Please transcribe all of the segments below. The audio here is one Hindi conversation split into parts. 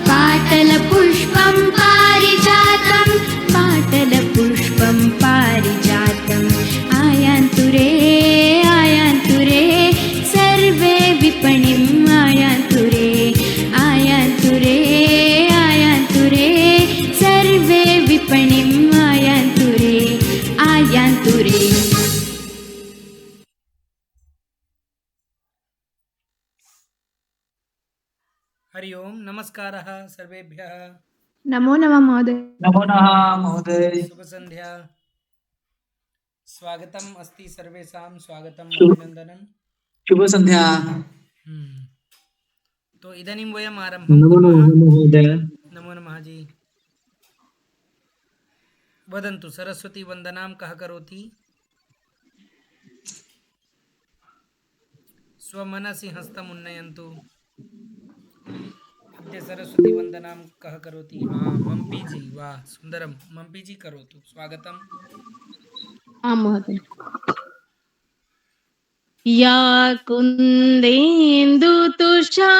पाटलपुष्पं पारिजातं पाटलपुष्पं पारिजातम् आयान्तु रे सर्वे विपणिम् आयान्तु रे सर्वे विपणिम् आयान्तु रे हरि ओम नमस्कारः सर्वेभ्यः। नमो नमः महोदय। नमो नमः महोदय। शुभ संध्या। स्वागतम् अस्ति सर्वेषां, स्वागतम् अभिनन्दनं। शुभ संध्या। तो इदानीं वयम् आरम्भं कुर्मः। महोदय। नमो नमः जी। वदन्तु, सरस्वती वन्दनां कः करोति? स्वमनसि हस्तम् उन्नयन्तु। अद्य सरस्वती वन्दनां कः करोति? हाँ, मम्पी जी, वाह सुन्दरं। मम्पी जी करोतु, स्वागतम्। आं महोदय। या कुन्देन्दु तुषारहारधवला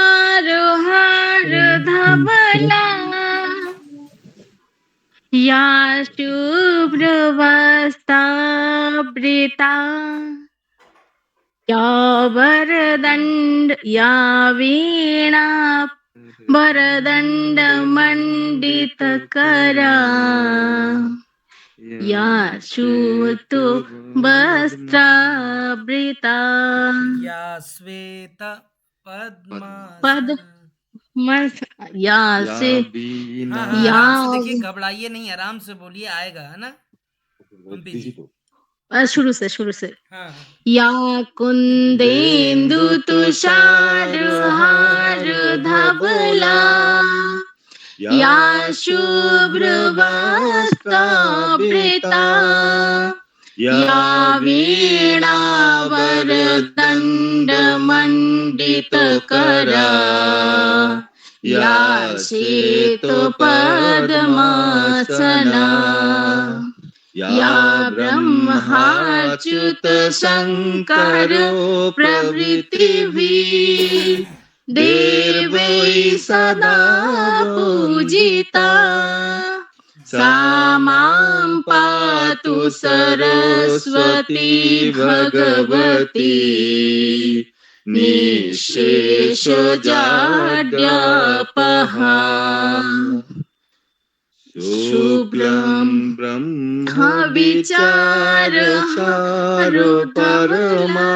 या शुभ्रवस्त्रावृता या वरदण्ड या वीणा वरदण्डमण्डितकरा या श्रुतु वस्त्रावृता या श्वेत या से आराम से देखिए, घबराइए नहीं, आराम से बोलिए, आएगा, है ना मम्पी जी? शुरू से हाँ। या कुंदेन्दु तुषारहार धवला या शुभ्रवस्त्रावृता या वीणावरदण्डमण्डितकरा या श्वेतपद्मासना या ब्रह्माच्युत शङ्करो प्रभृतिभिः देवैः सदा पूजिता सा मां पातु सरस्वती भगवती निःशेषजाड्यापहा शुभ्रं ब्रह्मविचारहारो परमा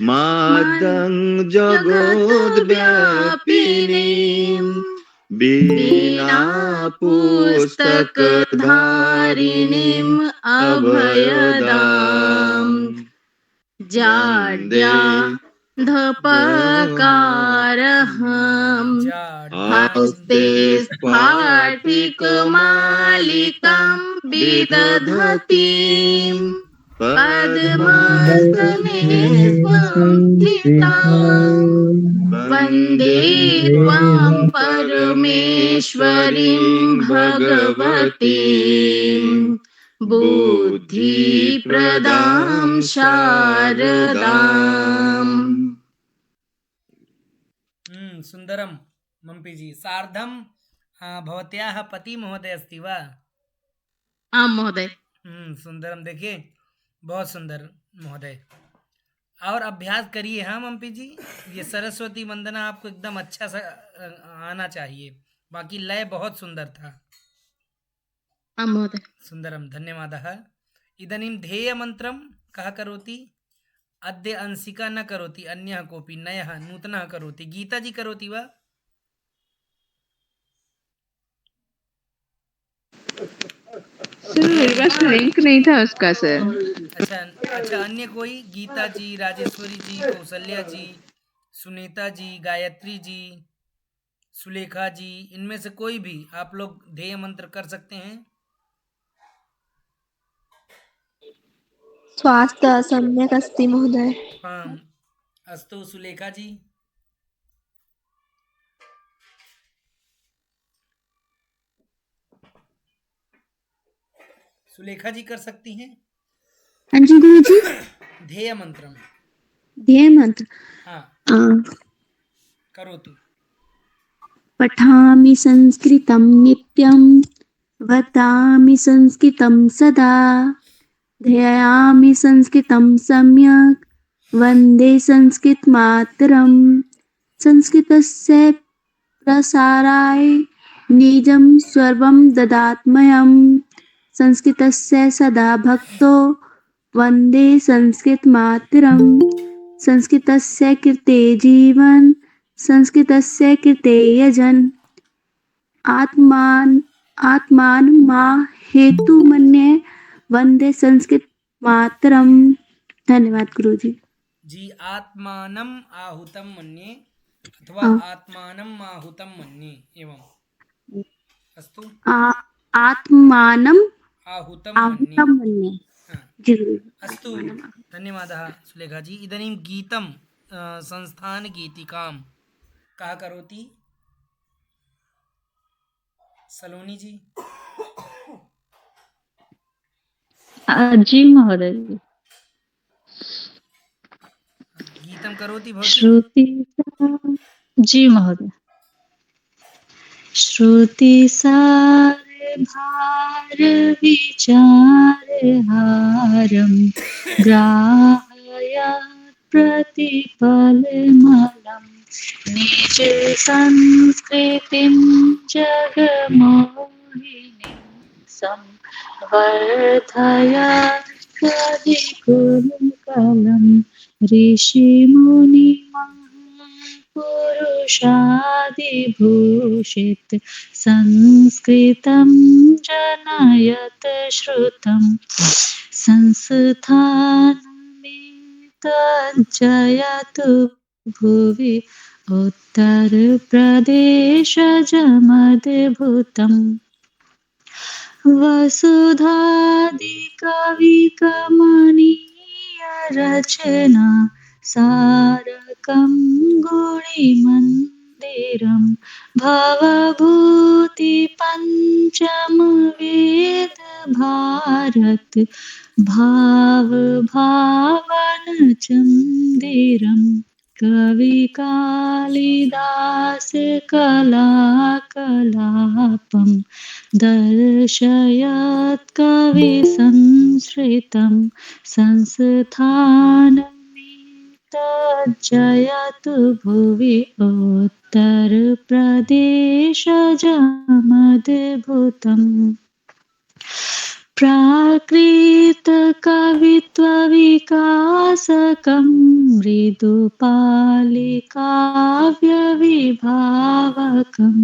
मादं जगद्व्यापिनीं वीणापुस्तकधारिणीम् अभयदाम् जाड्याधपकारहं हस्ते स्फाटिकमालिकां विदधतीं पद्मासने संस्थितां वन्दे त्वां परमेश्वरीं भगवतीं बुद्धिप्रदां शारदाम्। सुन्दरं मम्पी जी। सार्धं भवत्याः पति महोदय अस्ति वा? आं महोदय। सुन्दरं, देखिए बहुत सुंदर महोदय। और अभ्यास करिए। हाँ मम्पी जी, ये सरस्वती वंदना आपको एकदम अच्छा सा आना चाहिए। बाकी लय बहुत सुंदर था। आं महोदय। सुंदरम, धन्यवादः। इदानीं ध्येयमन्त्रं कः करोति? अद्य अंशिका न करोति, अन्यः कोऽपि नयः नूतनः करोति। गीता जी करोति वा? सर मेरे पास लिंक नहीं था उसका सर। अच्छा, अन्य कोई? गीता जी, राजेश्वरी जी, कौशल्या जी, सुनीता जी, गायत्री जी, सुलेखा जी, इनमें से कोई भी आप लोग ध्येय मंत्र कर सकते हैं? स्वास्थ्य सम्यक् अस्ति महोदय। अस्तु, सुलेखा जी। सुलेखा जी कर सकती हैं? हाँ जी गुरु जी। ध्येय मंत्र। ध्येय मंत्र। हाँ, करो तू। पठामि संस्कृतं नित्यं वदामि संस्कृतं सदा ध्यायामि संस्कृतं सम्यक् वन्दे संस्कृतमातरम् संस्कृतस्य प्रसाराय निजं सर्वं ददात्म्यहम् संस्कृतस्य सदा भक्तो वन्दे संस्कृतमातरम् संस्कृतस्य कृते जीवन संस्कृतस्य कृते यजन आत्मान मा हेतु मन्ये वन्दे संस्कृत मातरम। धन्यवाद गुरुजी। जी, आत्मानम आहुतम मन्ये अथवा हाँ। आत्मानम आहुतम मन्ये एवं। अस्तु। आत्मानम् आहुतम मन्ये। आहुतं मन्ये। हाँ। जी गुरुजी। अस्तु, धन्यवादः सुलेखा जी। इदानीं गीतं संस्थान गीतिकां कः करोति? सलोनी जी। जी महोदय। गीतं करोति भवती? श्रुति जी महोदय। श्रुति सार भार विचार हारम ग्राहय प्रतिपलमलम निज संस्कृतिं जगमोहिनीं संवर्धय कविकुलकलं ऋषिमुनि पुरुषादिभूषित संस्कृतं जनयत श्रुतं संस्थानमितज्जयतु भुवि उत्तरप्रदेशजमद्भुतम् वसुधादिकविकमनीय रचना सारकं गुणिमन्दिरं भवभूतिपञ्चमवेद भारत भावभावनचन्दिरं कवि कालिदास कलाकलापं दर्शयत् कविसंश्रितं संस्थानमितज्जयतु भुवि उत्तरप्रदेशजमद्भुतम् प्राकृतकवित्वविकासकं मृदुपालिकाव्यविभावकं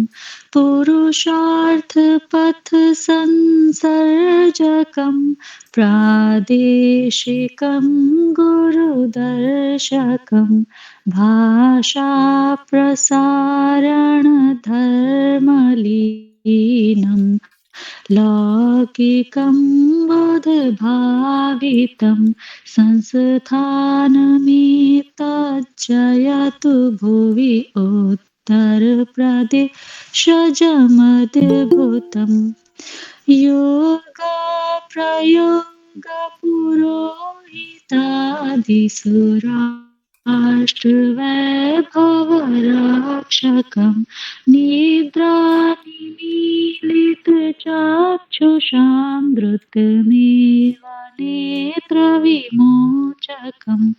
पुरुषार्थपथसंसर्जकं प्रादेशिकं गुरुदर्शकं भाषाप्रसारणधर्मलीनं लौकिकं बोधभावितं संस्थानमितज्जयतु भुवि उत्तरप्रदेशजमद्भुतम् योगप्रयोगपुरोहितादिसुराष्ट्रवैभवरक्षकं निद्रानिमीलितचक्षुषां धृतमेव नेत्रविमोचकम्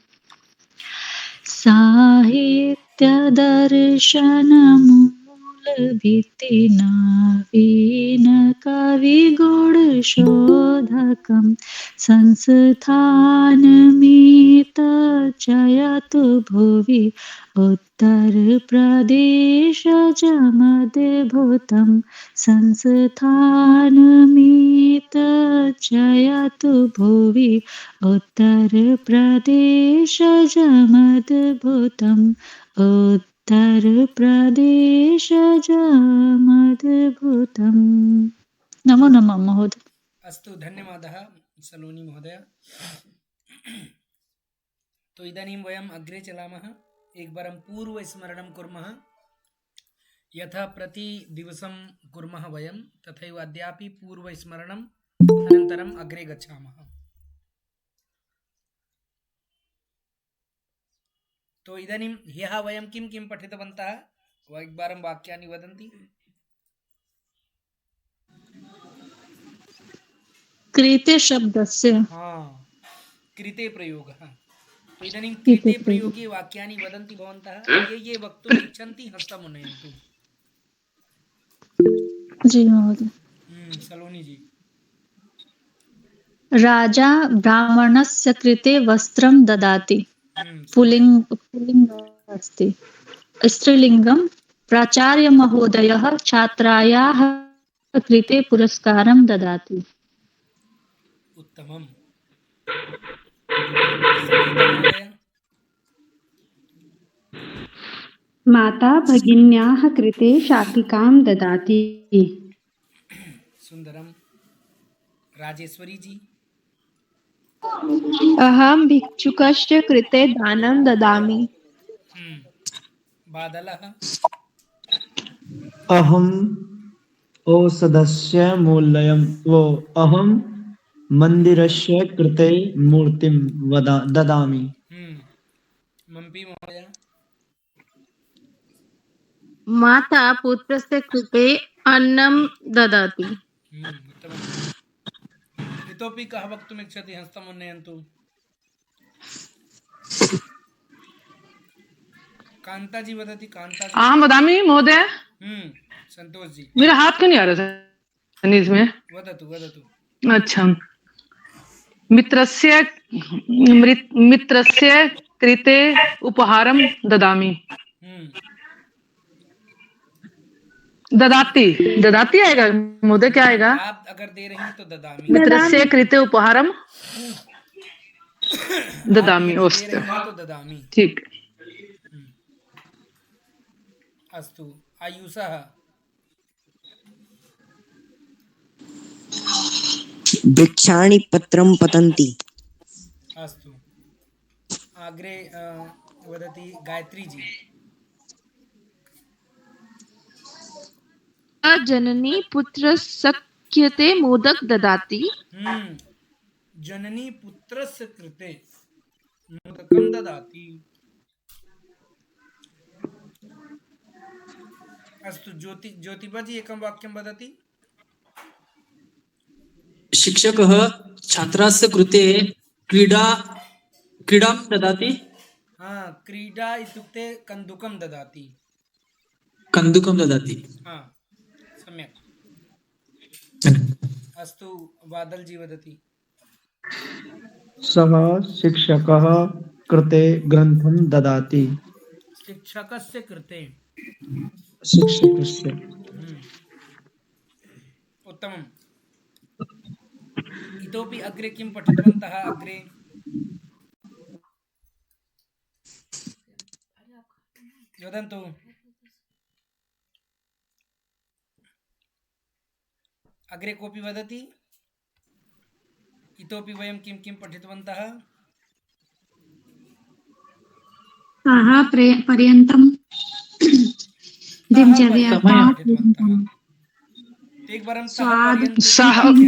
साहित्यदर्शनमूलभित्तिनवीनकविगुणशोधकं संस्थानमितज्जयतु भुवि उत्तरप्रदेशजमद्भुतं संस्थानमितज्जयतु भुवि उत्तरप्रदेशजमद्भुतम् उत्तरप्रदेशजमद्भुतम्। नमो नमः महोदय। अस्तु, धन्यवादः सलोनी महोदय। तो इदानीं वयम् अग्रे चलामः। एकवारं पूर्वस्मरणं कुर्मः। यथा प्रतिदिवसं कुर्मः वयं तथैव अद्यापि पूर्वस्मरणम् अनन्तरम् अग्रे गच्छामः। तो इदानीं ह्यः वयं किं किं पठितवन्तः? एकवारं वाक्यानि वदन्ति। कृते शब्दस्य हाँ, कृते प्रयोगः। तो इदानीं कृते कृते प्रयोगः। प्रयोगे वाक्यानि वदन्ति भवन्तः। ये वक्तुम् इच्छन्ति हस्तमुन्नयन्तु। जी महोदय। सलोनी जी। राजा ब्राह्मणस्य कृते वस्त्रं ददाति। सम्यक्। पुल्लिङ्गम् अस्ति। स्त्रीलिङ्गं प्राचार्यमहोदयः छात्रायाः कृते पुरस्कारं ददाति। उत्तमम्। संगीता महोदय। माता भगिन्याः कृते शाटिकां ददाति। सुन्दरम्। राजेश्वरी जी। अहं भिक्षुकस्य कृते दानं ददामि। बादलः। अहम् औषधस्य मूल्यं अहं मन्दिरस्य कृते मूर्तिं ददामि। मम्पी महोदय। माता पुत्रस्य कृते अन्नं ददाति। उत्तमम्। इतोपि कः वक्तुमिच्छति हस्तमुन्नयन्तु। कान्ताजी वदति। कान्ताजी। अहं वदामि महोदय। संतोष जी। मेरा हाथ क्यों नहीं आ रहा था इसमें? वदतु वदतु। अच्छा। मित्रस्य कृते उपहारं ददामि। ददाति ददाति आएगा महोदय, क्या आएगा? आप अगर दे रही हैं तो ददामी। मित्रस्य कृते उपहारं ददामि। आप यदि दे रही हैं तो ददामी। ठीक। अस्तु। आयुषः। वृक्षाणि पत्रं पतन्ति। अस्तु। अग्रे वदति गायत्री जी। जननी पुत्रस्य कृते मोदक ददाति। जननी पुत्रस्य कृते मोदकं ददाति। अस्तु। ज्योतिबा जी एकं वाक्यं वदति। शिक्षकः छात्रस्य कृते क्रीडां ददाति। क्रीडा इत्युक्ते कन्दुकं ददाति। कन्दुकं ददाति। सम्यक्। अस्तु। बादल जी वदति। सः शिक्षकः कृते ग्रन्थं ददाति। शिक्षकस्य कृते। शिक्षकस्य। उत्तमम्। इतोपि अग्रे किं पठितवन्तः? अग्रे वदन्तु। अग्रे कोऽपि वदति? इतोपि वयं किं किं पठितवन्तः? पर्यन्तं दिनचर्या एकवारं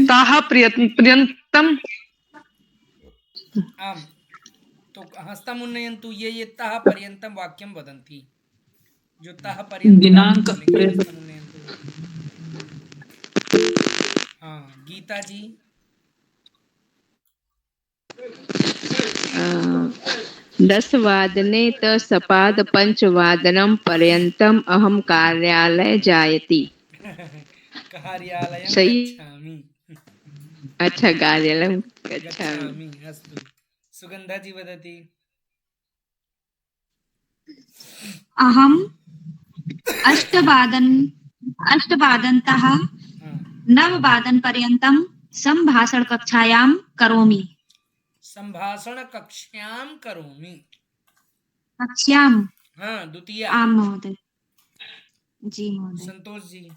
ताः पर्यन्तं। आम्। तो हस्तमुन्नयन्तु। ये ताः पर्यन्तं वाक्यं वदन्ति। जो ताः पर्यन्तं दिनांक हस्तमुन्नयन्तु। गीता जी। 10 तः सपादपञ्चवादनं पर्यन्तम् अहं कार्यालये जायति। कार्यालयं सही। गच्छामि। अच्छा, कार्यालयं गच्छामि। अस्तु। सुगन्धा जी वदति। अहम् अष्टवादनतः 9वादनपर्यन्तं सम्भाषणकक्षायां करोमि। सम्भाषणकक्ष्यां करोमि। कक्ष्यां। द्वितीय। आं महोदय। जी महोदय। संतोष जी।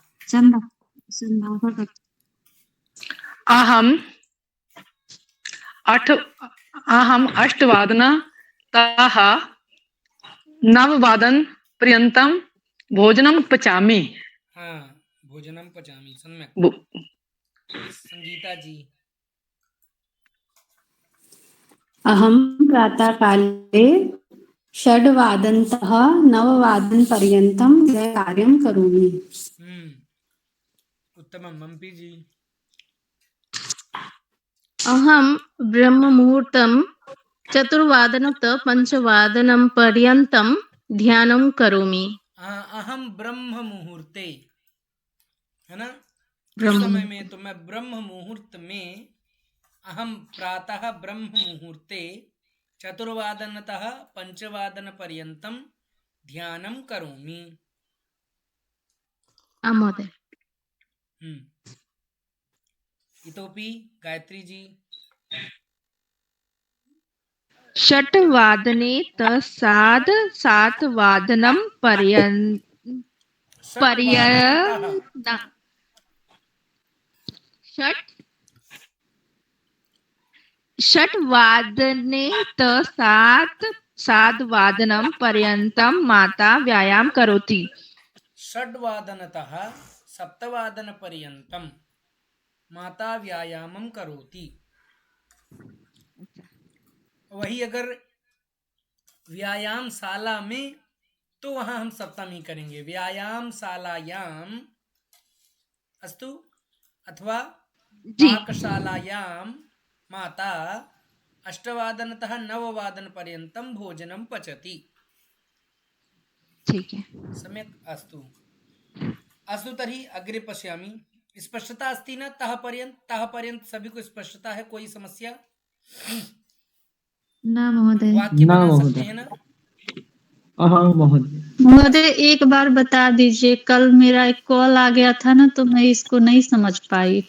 अहम् 8वादनतः 9वादनपर्यन्तं भोजनं पचामि। भोजनं पचामि। सम्यक्। संगीता जी। अहं प्रातःकाले षड्वादनतः नववादनपर्यन्तं कार्यं करोमि। उत्तमम मम्पी जी। अहं ब्रह्ममुहूर्तं चतुर्वादनतः पञ्चवादनं पर्यन्तं ध्यानं करोमि। अहम ब्रह्म मुहूर्ते, है ना, उस ब्रह्म समय में तो मैं ब्रह्म मुहूर्त में, अहम प्रातः ब्रह्म मुहूर्ते चतुर्वादनतः पंचवादन पर्यन्तं ध्यानं करोमि। महोदय। इतोपि गायत्री जी। षट्वादने तः सार्धसातवादनं षट्वादनतः षट्वादने तः सार्धसातवादनं पर्यन्तं माता व्यायाम करोति। षड्वादनतः सप्तवादन पर्यन्तं माता व्यायामं करोति। वही अगर व्यायामशाला में, तो वहां हम सप्तमी करेंगे, व्यायामशालायाम अस्तु, अथवा पाकशालायां माता अष्टवादनतः नववादन पर्यन्तं भोजनं पचति। ठीक है। सम्यक् अस्तु। अस्तु तर्हि अग्रे पश्यामि। स्पष्टता अस्ति न? तः पर्यंत सभी को स्पष्टता है? कोई समस्या? न महोदय। वाक्य न बना सकते महोदय। हैं ना? हाँ महोदय। महोदय एक बार बता दीजिए, कल मेरा एक कॉल आ गया था ना, तो मैं इसको नहीं समझ पाई।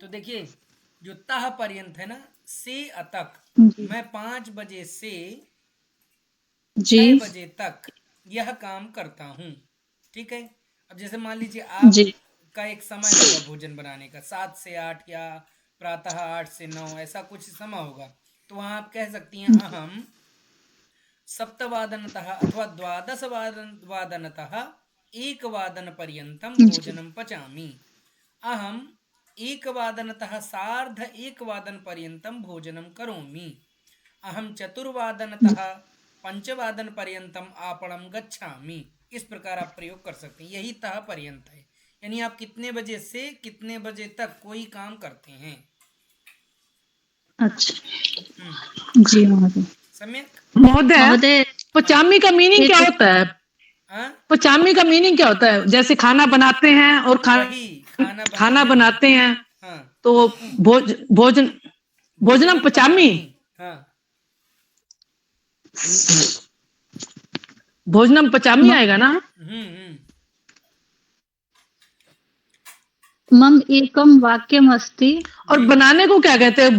तो देखिए, जो तह पर्यंत है ना, से अतक, मैं 5 बजे से 6 बजे तक यह काम करता हूँ। ठीक है। अब जैसे मान लीजिए आपका एक समय होगा भोजन बनाने का, 7 से 8 या प्रातः 8 से 9, ऐसा कुछ समय होगा। तो वहां आप कह सकती हैं अहम सप्तवादनतः अथवा द्वादश वादनतः एकवादन पर्यन्तं भोजनं पचामि। अहम एकवादनतः सार्ध एकवादन पर्यन्तं भोजनं करोमि। अहम चतुर्वादनतः पंचवादन पर्यन्तं आपणं गच्छामि। इस प्रकार आप प्रयोग कर सकते हैं। यही तह पर्यंत है, यानी आप कितने बजे से कितने बजे तक कोई काम करते हैं। अच्छा जी महोदय। सम्यक। महोदय, पचामी का मीनिंग क्या होता है? पचामी का मीनिंग क्या होता है? जैसे खाना बनाते हैं और खाना बनाते हैं, हाँ। तो भोजनम पचामी, हाँ। भोजनम पचामी आएगा ना? मम एकम वाक्यम अस्ति। और बनाने को क्या कहते हैं?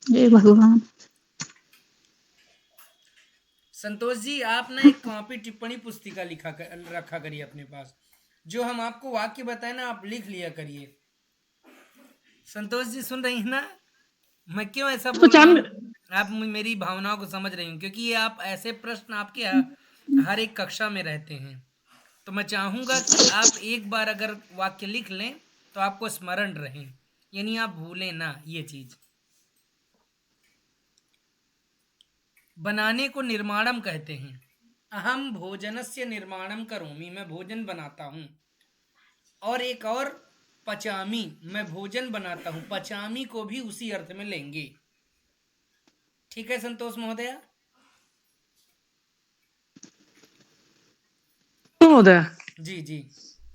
जय भगवान। संतोष जी, आप ना एक कॉपी टिप्पणी पुस्तिका रखा करिए अपने पास। जो हम आपको वाक्य बताए ना, आप लिख लिया करिए। संतोष जी सुन रही हैं ना? मैं क्यों ऐसा बोल रहा हूँ? आप मेरी भावनाओं को समझ रही हूँ, क्योंकि ये आप ऐसे प्रश्न आपके हर एक कक्षा में रहते हैं। तो मैं चाहूंगा कि आप एक बार अगर वाक्य लिख लें तो आपको स्मरण रहे, यानी आप भूलें ना ये चीज। बनाने को निर्माणम कहते हैं। अहम भोजनस्य निर्माणम करोमि, मैं भोजन बनाता हूँ। और एक और पचामी, मैं भोजन बनाता हूँ। पचामी को भी उसी अर्थ में लेंगे। ठीक है संतोष महोदय? महोदय जी जी।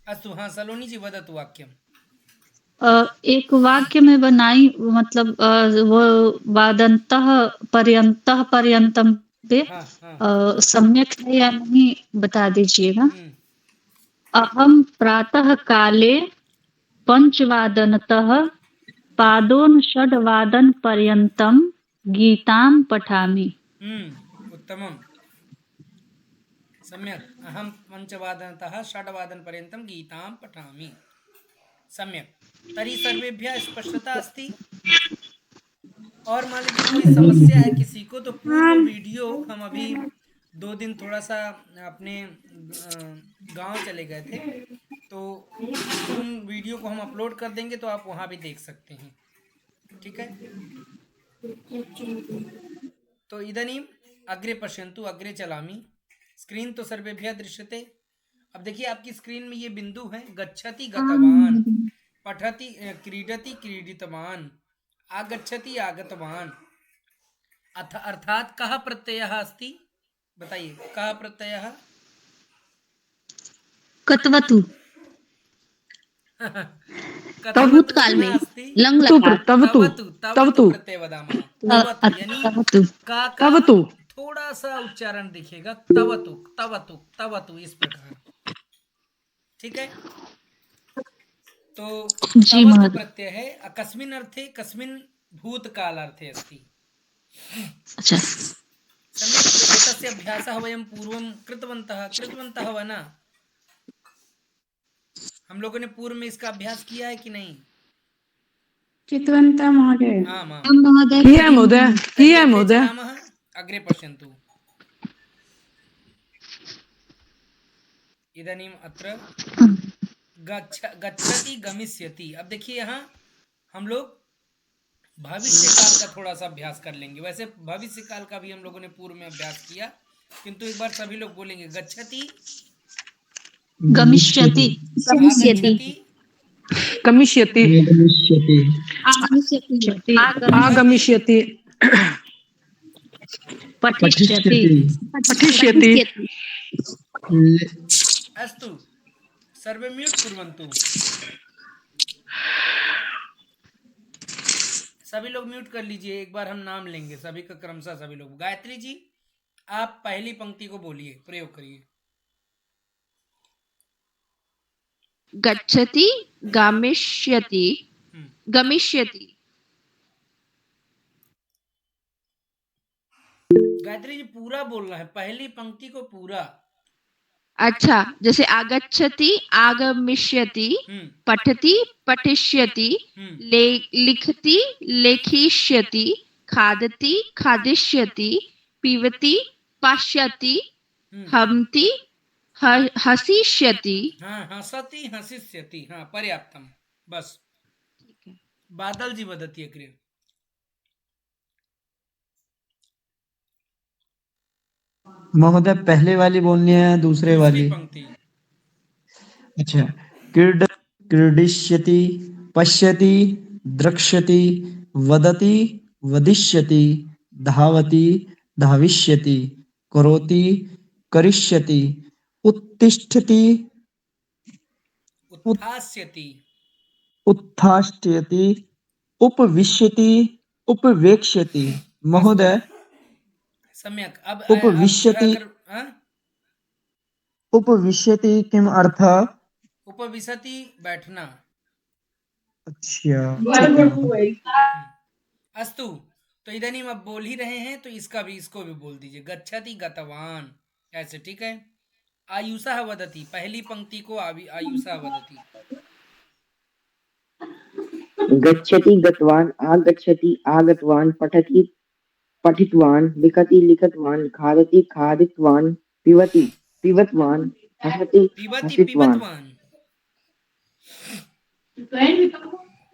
अस्तु। हाँ सलोनी जी वदतु वाक्यम। एक वाक्य में बनाई, मतलब वो वादंतः पर्यंतः पर्यंतम पे सम्यक है या नहीं बता दीजिएगा। अहम प्रातः काले 5 वादनतः पादोन षड्वादन पर्यंतम गीतां पठामि। उत्तमम्। सम्यक्। अहम 5 षड्वादन पर्यन्तं गीतां पठामि। सम्यक्। तर्हि सर्वेभ्यः स्पष्टता अस्ति? और मान लीजिए कोई समस्या है किसी को, तो पूर्व वीडियो हम अभी 2 दिन थोड़ा सा अपने गांव चले गए थे, तो उन वीडियो को हम अपलोड कर देंगे, तो आप वहां भी देख सकते हैं। ठीक है। तो इदानीम् अग्रे पश्यन्तु, अग्रे चलामि। स्क्रीन तो सर्वेभ्यः दृश्यते। अब देखिए आपकी स्क्रीन में ये बिंदु है, गच्छति गतवान, पठति क्रीडति क्रीडितवान, आगच्छति आगतवान। अर्थात कः प्रत्ययः अस्ति? बताइए, कः प्रत्ययः? कतवतु कथं भूतकाल में अस्ति? लंग तु लकार तवतु तवतु प्रत्यय वदामः। तवतु यानी तवतु का का तवतु थोड़ा सा उच्चारण दिखेगा, तवतु तवतु तवतु, इस प्रकार। ठीक है। तो जी तवतु महोदय। प्रत्यय है कस्मिन् अर्थे, कस्मिन् भूतकालार्थे अस्ति। अच्छा सम्यक्। एतस्य अभ्यासः वयं पूर्वं कृतवन्तः वा न? हम लोगों ने पूर्व में इसका अभ्यास किया है कि नहीं? चितवन्ता महोदय। आम् आम्। हम महोदय किया है महोदय, किया है अग्रे महोदय। चलामः। अग्रे पश्यन्तु। इदानीम् अत्र गच्छति गमिष्यति। अब देखिए यहाँ हम लोग भविष्य काल का थोड़ा सा अभ्यास कर लेंगे। वैसे भविष्य काल का भी हम लोगों ने पूर्व में अभ्यास किया, किंतु एक बार सभी लोग बोलेंगे गच्छति, गमिष्यति आगच्छति, गमिष्यति, गमिष्यति, आगमिष्यति, पठिष्यति पठिष्यति। अस्तु। सर्वे म्यूट कुर्वन्तु। सभी लोग म्यूट कर लीजिए। एक बार हम नाम लेंगे सभी का, क्रमशः सभी लोग। गायत्री जी, आप पहली पंक्ति को बोलिए, प्रयोग करिए। गच्छति गमिष्यति गमिष्यति। गायत्री जी पूरा बोलना है, पहली पंक्ति को पूरा। अच्छा, जैसे आगच्छति आगमिष्यति, पठति पठिष्यति, लिखति लेखिष्यति, खादति खादिष्यति, पीबति पास्यति, हंति हसिष्यति। हाँ, हसति हसिष्यति। हाँ, पर्याप्तम। बस। बादल जी वदति अग्रे। महोदय पहले वाली बोलनी है दूसरे वाली? पंक्ति। अच्छा। क्रीडिष्यति, पश्यति, द्रक्ष्यति, वदति, वदिष्यति, धावति, धाविष्यति, करोति, करिष्यति, उत्तिष्ठति, उत्थास्यति, उत्थास्यति, उपविश्यति, उपवेक्ष्यति। महोदय सम्यक। अब उपविश्यति, उपविश्यति किम अर्थ? उपविशति, बैठना। अच्छा। अस्तु। तो इदानीं अब बोल ही रहे हैं तो इसको भी बोल दीजिए। गच्छति गतवान, ऐसे। ठीक है। आयुषः वदति, पहली पंक्ति को आयुषः वदति। गच्छति गतवान, आगच्छति आगतवान, पठति पठितवान, लिखति लिखतवान, खादति खादितवान, पिबति पिबतवान, हसति हसितवान,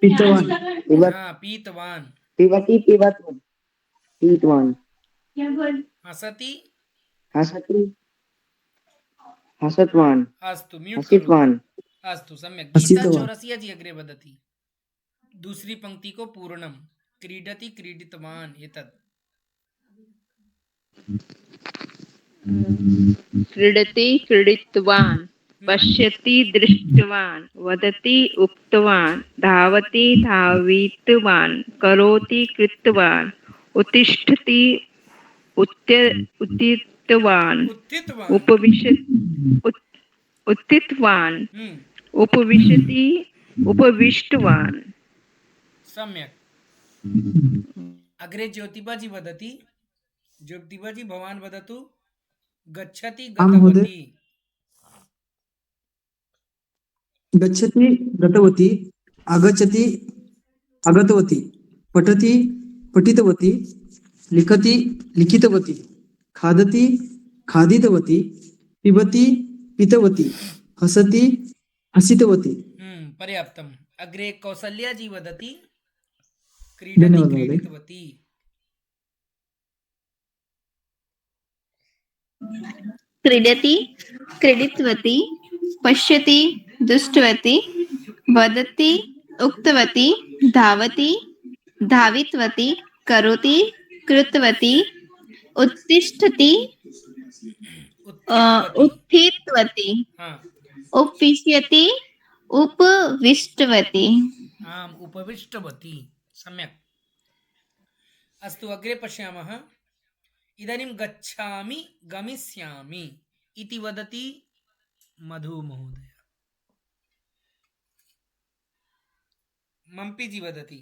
पीतवान, पीतवान, पिबति पीतवान, हसति हसति हसतवान, अस्तु। म्यूट हसितवान। अस्तु, सम्यक्। गीता चौरसिया जी अग्रे वदति। दूसरी पंक्ति को पूर्णम। क्रीडति क्रीडितवान, एतत्। क्रीडति क्रीडितवान, पश्यति दृष्टवान, वदति उक्तवान, धावति धावितवान, करोति कृतवान, उत्तिष्ठति उत्थितवान, उत्थितवान, उपविशति उपविष्टवान। सम्यक्। अग्रे ज्योतिबा जी वदति। ज्योतिबा जी, भवान वदतु। गच्छति गतवती। गच्छति गतवती, आगच्छति आगतवती, पठति पठितवती, लिखति लिखितवती, खादति खादितवती, पिबति पितवती, हसति हसितवती। पर्याप्तम। अग्रे कौसल्या जी वदति। क्रीडति धन्यवाद महोदय। क्रीडितवती। क्रीडति क्रीडितवती पश्यति दृष्टवती वदति उक्तवती धावति धावितवती करोति कृतवती उत्तिष्ठति उत्थितवती। उत्थितवती हाँ उपविश्यति उपविष्टवती। आम् उपविष्टवती। सम्यक्। अस्तु अग्रे पश्यामः। इदानीं गच्छामि गमिष्यामि इति वदति मधु महोदय। मम्पी जी वदति।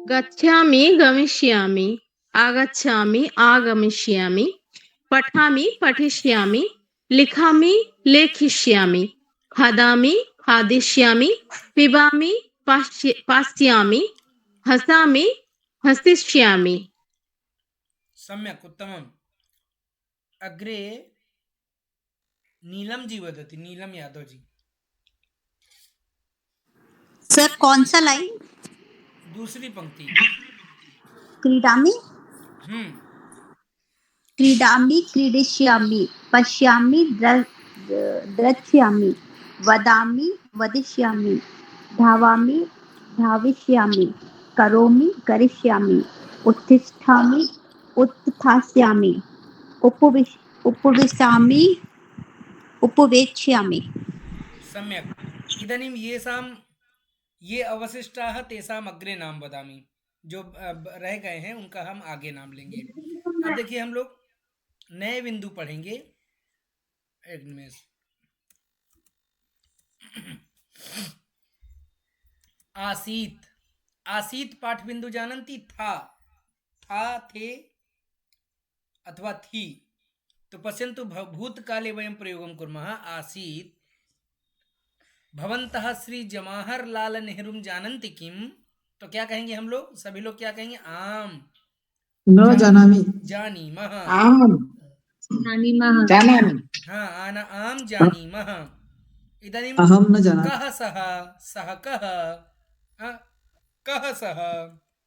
गच्छामि गमिष्यामि आगच्छामि आगमिष्यामि पठामि पठिष्यामि लिखामि लेखिष्यामि खादामि खादिष्यामि पिबामि पास्यामि हसामि हसिष्यामि। सम्यक् उत्तमम्। अग्रे नीलम जी वदति। नीलम यादव जी। सर कौन सा लाइन? दूसरी पंक्ति। क्रीडामि हम्म क्रीडामि क्रीडिष्यामि पश्यामि द्रक्ष्यामि वदामि वदिष्यामि धावामि धाविष्यामि करोमि करिष्यामि उत्तिष्ठामि उत्थास्यामि उपविशामि उपवेक्ष्यामि। सम्यक्। इदानीं ये अवशिष्टाः तेषाम् अग्रे नाम वदामि। जो रह गए हैं उनका हम आगे नाम लेंगे। अब देखिए हम लोग नए बिंदु पढ़ेंगे। एक निमेष। आसीत। आसीत पाठ बिंदु जानन्ति। था थे अथवा थी। तो पश्यन्तु भूतकाले वयं प्रयोगं कुर्मः। आसीत्। भवन्तः श्री जवाहरलाल नेहरू जानन्ति किम? तो क्या कहेंगे हम लोग? सभी लोग क्या कहेंगे? आम। न जानामि। जानीमः। आम जानीमः। जानामि। हाँ आम जानीमः। इदानीं अहं न जानामि। कः सः? सः कः? कः सः?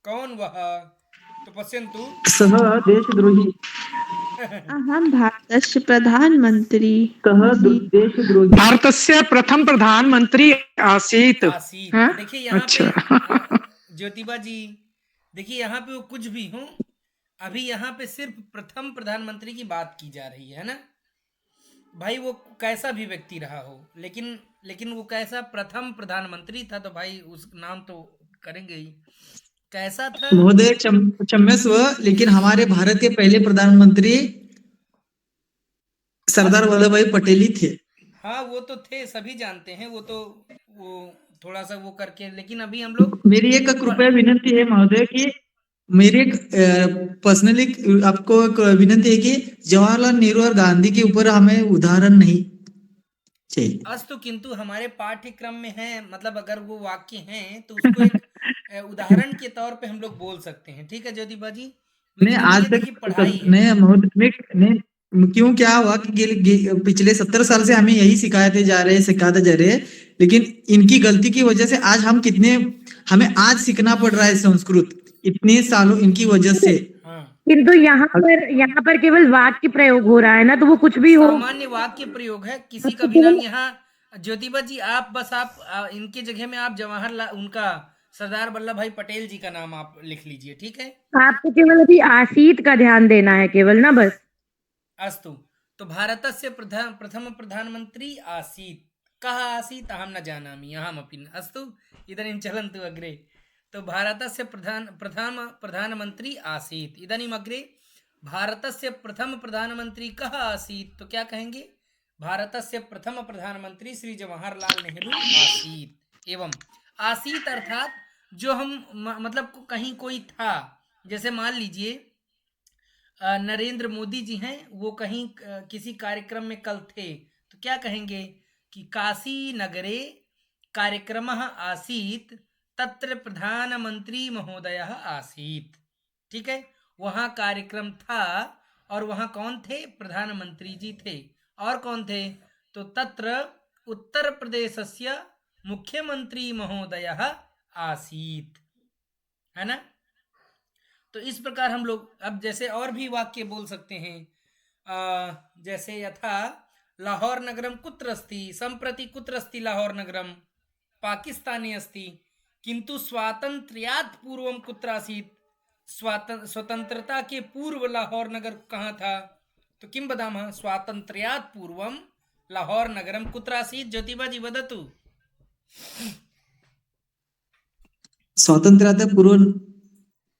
कौन वह? तो पश्यन्तु सः देशद्रोही। अहं भारतस्य प्रधानमंत्री कः देशद्रोही? भारतस्य प्रथम प्रधानमंत्री आसीत्। आसीत। हाँ? देखिए यहाँ अच्छा। पे ज्योतिबा जी देखिए यहाँ पे वो कुछ भी हो, अभी यहाँ पे सिर्फ प्रथम प्रधानमंत्री की बात की जा रही है ना भाई। वो कैसा भी व्यक्ति रहा हो, लेकिन वो कैसा प्रथम प्रधानमंत्री था, तो भाई उस नाम तो करेंगे ही। कैसा था महोदय क्षम्यस्व, लेकिन हमारे भारत के पहले प्रधानमंत्री सरदार वल्लभ भाई पटेल ही थे। हाँ वो तो थे, सभी जानते हैं। वो थोड़ा सा वो करके, लेकिन अभी हम लोग मेरी एक कृपया विनंती है महोदय कि मेरी एक पर्सनली आपको एक विनंती है कि जवाहरलाल नेहरू और गांधी के ऊपर हमें उदाहरण नहीं चाहिए। अस्तु, किंतु हमारे पाठ्यक्रम में है, मतलब अगर वो वाक्य हैं तो उसको एक उदाहरण के तौर पे हम लोग बोल सकते हैं। ठीक है ज्योतिबा जी। नहीं आज तक पढ़ाई नहीं महोदय, नहीं क्यों क्या हुआ कि पिछले 70 साल से हमें यही सिखाते जा रहे हैं, लेकिन इनकी गलती की वजह से आज हमें आज सीखना पड़ रहा है संस्कृत, इतने सालों इनकी वजह से। किंतु यहाँ पर केवल वाक्य प्रयोग हो रहा है ना, तो वो कुछ भी हो। सामान्य वाक्य प्रयोग है, किसी का भी नाम यहाँ। ज्योतिबा जी आप इनके जगह में आप जवाहरलाल, उनका सरदार वल्लभ भाई पटेल जी का नाम आप लिख लीजिए। ठीक है, आपको केवल अभी आसीत का ध्यान देना है केवल ना, बस। अस्तु। तो भारतस्य प्रथम प्रधानमंत्री आसीत्। कः आसीत् अहं न जानामि, अहमपि न। अस्तु, इदानीं चलन्तु अग्रे। तो भारतस्य प्रथम प्रधानमंत्री आसीत्। इदानीम् अग्रे भारतस्य प्रथम प्रधानमंत्री कः आसीत्? तो क्या कहेंगे? भारतस्य प्रथम प्रधानमंत्री श्री जवाहरलाल नेहरू आसीत्। एवं आसीत् अर्थात जो हम मतलब कहीं कोई था, जैसे मान लीजिए नरेंद्र मोदी जी हैं, वो कहीं किसी कार्यक्रम में कल थे, तो क्या कहेंगे कि काशी नगरे कार्यक्रमः आसीत् तत्र प्रधानमंत्री महोदयः आसीत्। ठीक है, वहाँ कार्यक्रम था और वहाँ कौन थे? प्रधानमंत्री जी थे। और कौन थे? तो तत्र उत्तर प्रदेशस्य मुख्यमंत्री महोदयः आसीत्, है ना। तो इस प्रकार हम लोग अब जैसे और भी वाक्य बोल सकते हैं, जैसे यथा लाहौर नगरम कुत्र अस्ति, संप्रति कुत्र अस्ति लाहौर नगरम, पाकिस्ताने अस्ति, किंतु स्वातंत्र्यात् पूर्वम कुत्र आसीत्, स्वतंत्रता के पूर्व लाहौर नगर कहाँ था, तो किं वदामः, स्वातंत्र्यात् पूर्वम लाहौर नगरम कुत्र आसीत्। ज्योतिबा जी वदतु। स्वातंत्र्यात्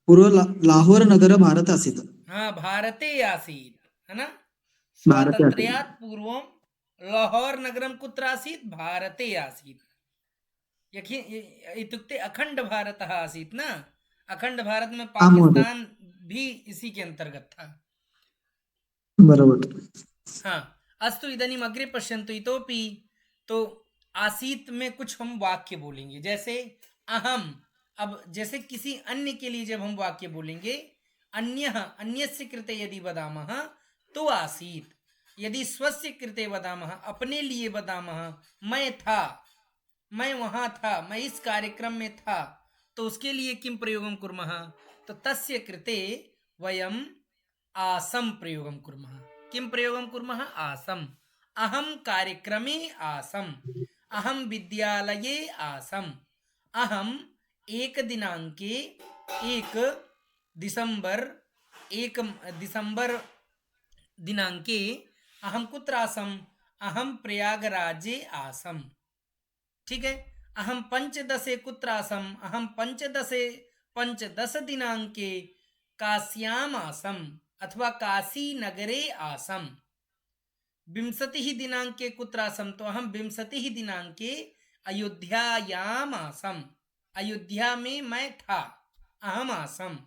पूर्व लाहौर नगर भारत आसीत्। हाँ, भारते आसीत्, है ना। भारते आसीत्। स्वातंत्र्यात् पूर्वम लाहौर नगरम कुत्र आसीत्, भारते आसीत्। इत्युक्ते अखंड भारतः आसीत् ना, अखंड भारत में पाकिस्तान भी इसी के अंतर्गत था। बराबर। हाँ, अस्तु इदानीम् अग्रे पश्यन्तु। इतोपि तो आसीत में कुछ हम वाक्य बोलेंगे, जैसे अहम। अब जैसे किसी अन्य के लिए जब हम वाक्य बोलेंगे, अन्यः, अन्यस्य कृते यदि वदामः तो आसीत, यदि स्वस्य कृते वदामः, अपने लिए वदामः, मैं था, मैं वहां था, मैं इस कार्यक्रम में था, तो उसके लिए किं प्रयोगं कुर्मः, तो तस्य कृते वयम् आसम प्रयोगं कुर्मः। किं प्रयोगं कुर्मः, आसम। अहम कार्यक्रमे आसम, अहम विद्यालये आसम, अहम एक दिनांके एक दिसंबर दिनांके अहम कुत्र आसम, अहम प्रयागराजे आसम। ठीक है। अहम पंचदशे कुत्र आसम, अहम पंचदश दिनांके काश्याम आसम अथवा काशी नगरे आसम। 20 दिनांके कुत्र आसम, तो अहम 20 दिनांके अयोध्यायाम आसम, अयोध्या में मैं था, अहम आसम।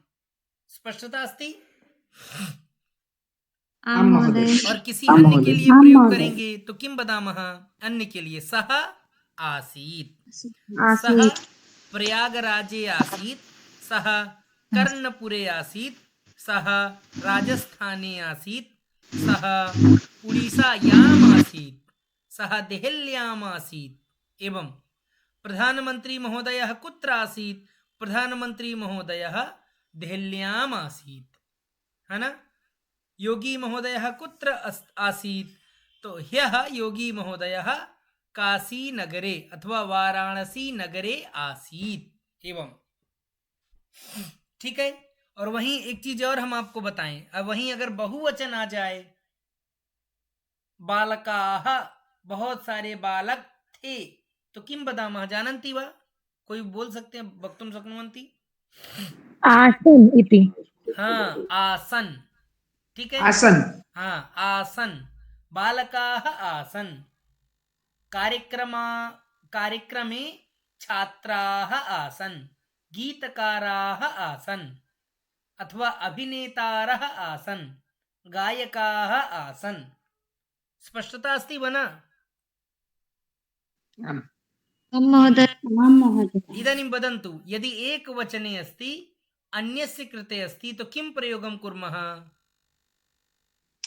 स्पष्टता अस्ति। और किसी अन्य के लिए प्रयोग करेंगे तो किं वदामः, अन्य के लिए सः आसीत्, सः प्रयागराजे आसीत्, सः कर्णपुरे आसीत्, सः राजस्थाने आसीत्, सः उड़ीसायाम् आसीत्, सः देहल्याम् आसीत्। एवं प्रधानमंत्री महोदयः कुत्र आसीत्, प्रधानमंत्री महोदयः देहल्याम् आसीत्, है ना। योगी महोदयः कुत्र आसीत्, तो ह्यः योगी महोदयः काशी नगरे अथवा वाराणसी नगरे आसीत्। एवं ठीक है। और वहीं एक चीज और हम आपको बताएं, अब वहीं अगर बहुवचन आ जाए, बालकाः, बहुत सारे बालक थे, तो किं वदामः, जानन्ति वा, कोई बोल सकते हैं, वक्तुं शक्नुवन्ति। आसन इति। हाँ, आसन। ठीक है, आसन। हाँ, आसन, बालकाः आसन। कार्यक्रमे छात्राः आसन, गीतकाराः आसन अथवा अभिनेतारः आसन, गायकाः आसन। स्पष्टता अस्ति वा न? इदानीं वदन्तु, यदि एक वचने अस्ति, अन्यस्य कृते अस्ति, तो किं प्रयोगं कुर्मः?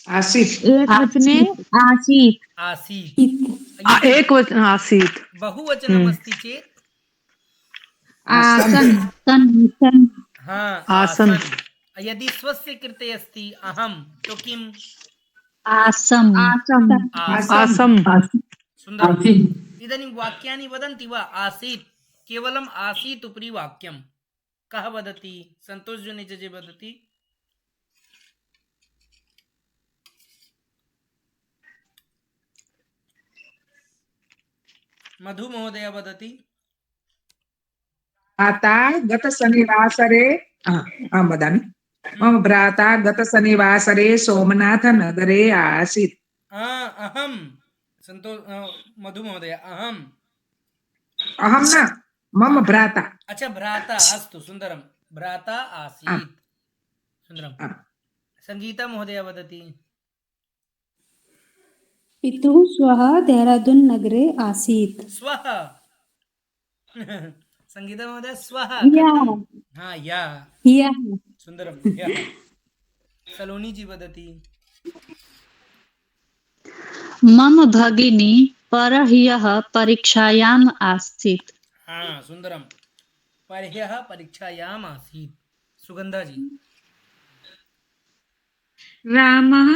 आसीत्। एक वचने आसीत्। आसीत्। एक वचन आसीत्। बहुवचनम् अस्ति चेत् आसन। हाँ, आसन। यदि स्वस्य कृते अस्ति अहम, तो किम? आसम। आसम। सुन्दरम्। इदानीं वाक्यानि वदन्ति वा? आसीत्, केवलम् आसीत् उपरि वाक्यं कः वदति? सन्तोष जुनेजजे वदति। मधु महोदय वदति। भ्राता गतशनिवासरे वदामि, मम भ्राता गतशनिवासरे सोमनाथनगरे आसीत्। अहं, मधु महोदय, अहं न, मम भ्राता। अच्छा, भ्राता, अस्तु, सुन्दरं, भ्राता आसीत्, सुन्दरं। संगीता महोदय वदति। पितुः स्वः देहरादून नगरे आसीत्। स्वः संगीता महोदय, स्वः। हाँ, या, सुन्दरं, यः। सलोनी जी वदति। मम भगिनी परह्यः परीक्षायाम् आसीत्। हाँ सुंदरम। परह्यः परीक्षायाम् आसीत्। सुगंधा जी। रामः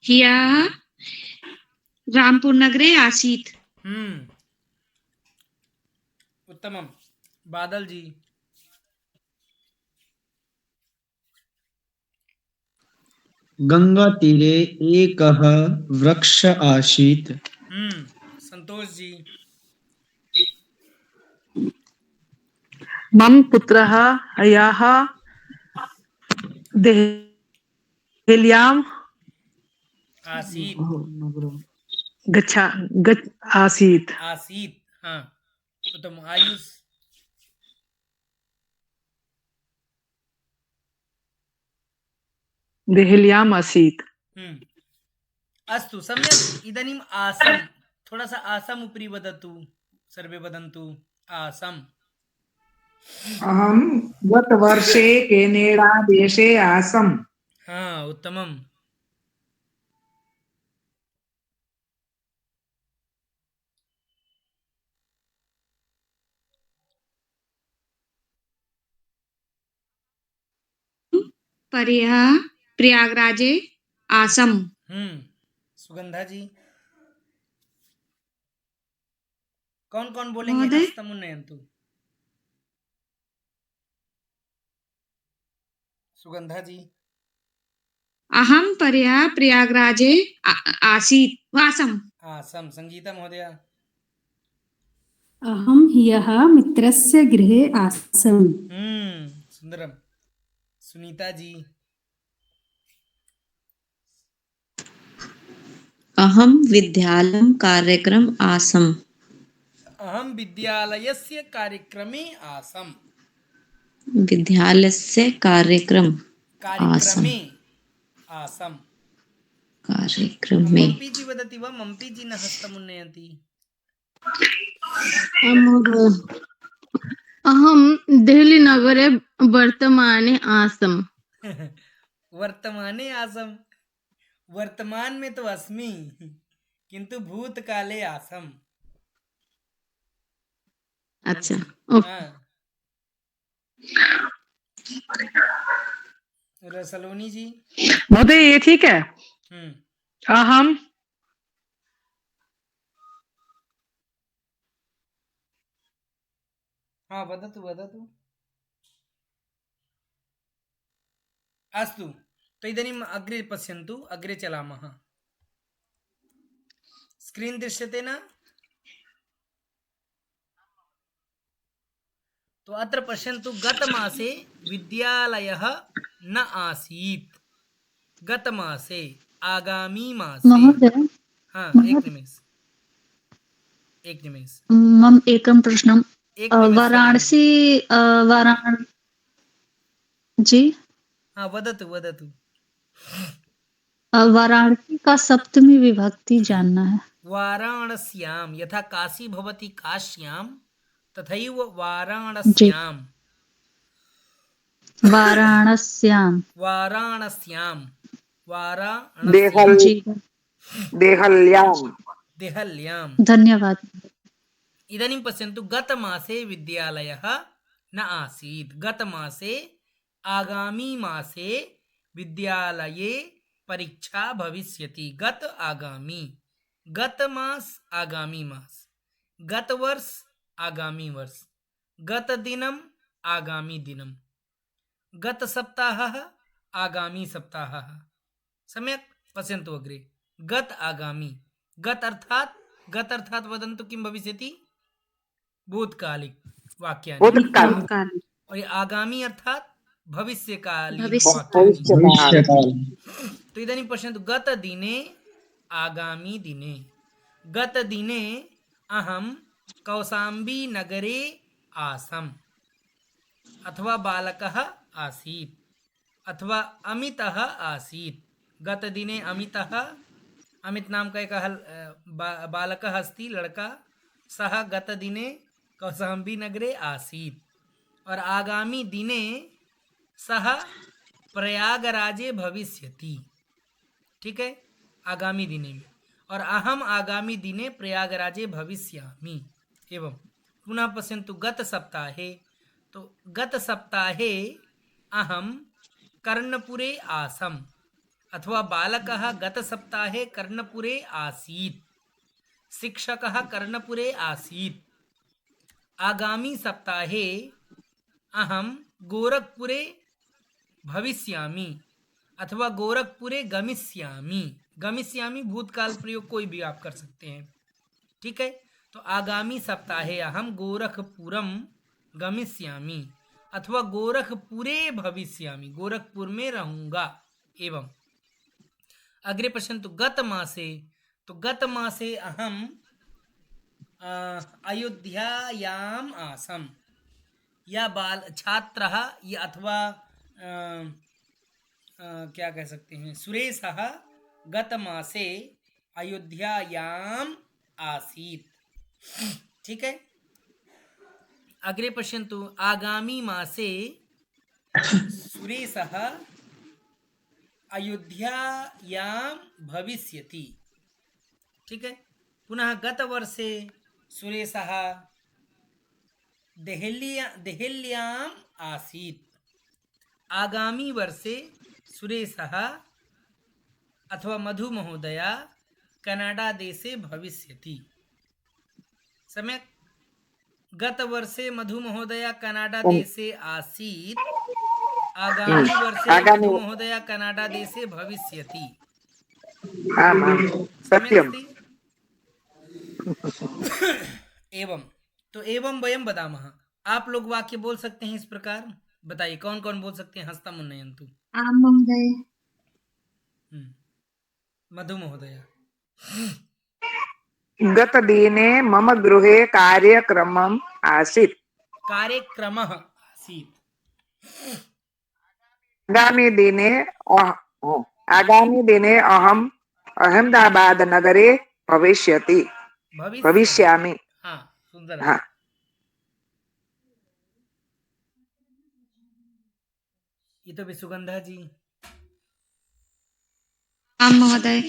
ह्यः रामपुरनगरे आसीत्। उत्तमम। बादल जी। गंगा तीरे एकः वृक्षः आसीत्। संतोष जी। मम पुत्रः हयः देहल्याम् आसीत्। आसीत्। आसीत्। हाँ उत्तम। आयुष। देहल्याम् आसीत्। अस्तु सम्यक्। इदानीम् आसम्। थोड़ा सा आसम् उपरि वदतु। सर्वे वदन्तु आसम्। अहं गतवर्षे केनेडा देशे आसम्। हाँ उत्तमम्। परह्यः प्रयागराजे आसम्। सुगंधा जी। कौन कौन बोलेंगे? महोदय? हस्तमुन्नयन्तु। सुगंधा जी। अहं परह्यः प्रयागराजे आसम्। आसम्। संगीता महोदया। अहं ह्यः मित्रस्य गृहे आसम्। सुंदरम। सुनीता जी। अहं विद्यालयं कार्यक्रम आसम्। अहं विद्यालयस्य कार्यक्रमे आसम्। विद्यालयस्य कार्यक्रम आसम्। कार्यक्रमे आसम्। कार्यक्रमे। मम्पी जी वदति वा? मम्पी जी न हस्तमुन्नयन्ति। अहं देहलीनगरे वर्तमाने आसम्। वर्तमाने आसम्। वर्तमान में तो अस्मि किंतु भूतकाले आसम्। अच्छा। रसलोनी जी। महोदय ये ठीक है। अहम हाँ वदतु वदतु। अस्तु तो इदानीम् अग्रे पश्यन्तु। अग्रे चलामः। स्क्रीन् दृश्यते न? तो अत्र पश्यन्तु। गतमासे विद्यालयः न आसीत्। गतमासे आगामी मासे। महोदय। हाँ एक निमेष। मम एकं प्रश्नं। वाराणसी जी। हाँ वदतु वदतु। वाराणसी का सप्तमी विभक्ति जानना है। वाराणस्यां यथा काशी भवति काश्यां तथैव जी। वाराणस्यां। वाराणस्यां। वाराणस्यां। जी। देहल्यां। धन्यवाद। इदानीं पश्यन्तु। गतमासे विद्यालयः न आसीत्। गतमासे आगामी मासे विद्यालये परीक्षा भविष्यति। गत आगामी। गत मास आगामी मास। गत वर्ष आगामी वर्ष। गत दिनम आगामी दिनम। गत सप्ताहः आगामी सप्ताहः। सम्यक् पश्यन्तु अग्रे। गत आगामी। गत अर्थात् वदन्तु किं भविष्यति? भूतकालिक वाक्यानि। और आगामी अर्थात् भविष्यकालीन वाक्यानि। तो इदानीं पश्यन्तु। गतदिने आगामी दिने। गतदिने अहं कौसाम्बी नगरे आसम्। अथवा बालकः आसीत्। अथवा अमितः आसीत्। गतदिने अमितः, अमित नाम का एक बालकः अस्ति, लड़का। सः गतदिने कौसाम्बी नगरे आसीत्। और आगामी दिने सः प्रयागराजे भविष्यति। ठीक है, आगामी दिने में। और अहम आगामी दिने प्रयागराजे भविष्यामि। एवं पुनः पश्यन्तु गत सप्ताहे, तो गत सप्ताहे अहम कर्णपुरे आसम, अथवा बालकः गत सप्ताहे कर्णपुरे आसीत्, शिक्षकः कर्णपुरे आसीत्। आगामी सप्ताहे अहम गोरखपुरे भविष्यामि, अथवा गोरखपुरे गमिष्यामि। गमिष्यामि भूतकाल प्रयोग कोई भी आप कर सकते हैं, ठीक है। तो आगामी सप्ताहे अहम गोरखपुरम गमिष्यामि, अथवा गोरखपुरे भविष्यामि, गोरखपुर में रहूंगा। एवं अग्रे पश्यन्तु गत मासे, तो गत मासे अहम अयोध्यायाम आसम, या बाल छात्रः या अथवा क्या कह सकते हैं, सुरेशः गत मासे अयोध्यायाम आसीत्, ठीक है। अग्रे पश्यन्तु आगामी मासे सुरेशः अयोध्यायां भविष्यति, ठीक है। पुनः गत वर्षे सुरेशः देहल्याम् आसीत्। आगामी वर्षे सुरेशः अथवा मधु महोदया कनाडा देशे भविष्यति। सम्यक्। गत वर्षे मधु महोदया कनाडा देशे आसीत्, आगामी वर्षे मधु महोदया कनाडा देशे भविष्यति। सत्यम्। एवं, तो एवं वयं वदामः। आप लोग वाक्य बोल सकते हैं इस प्रकार। बताइए कौन कौन बोल सकते हैं। हस्ता मुन्नयन्तु। आम महोदय। मधु महोदया। गतदिने मम गृहे कार्यक्रमम् आसीत्। कार्यक्रमः आसीत्। आगामी दिने अहम् अहमदाबाद नगरे भविष्यामि। हाँ, सुंदर। हाँ। ये तो भी सुगंधा जी। आम महोदय।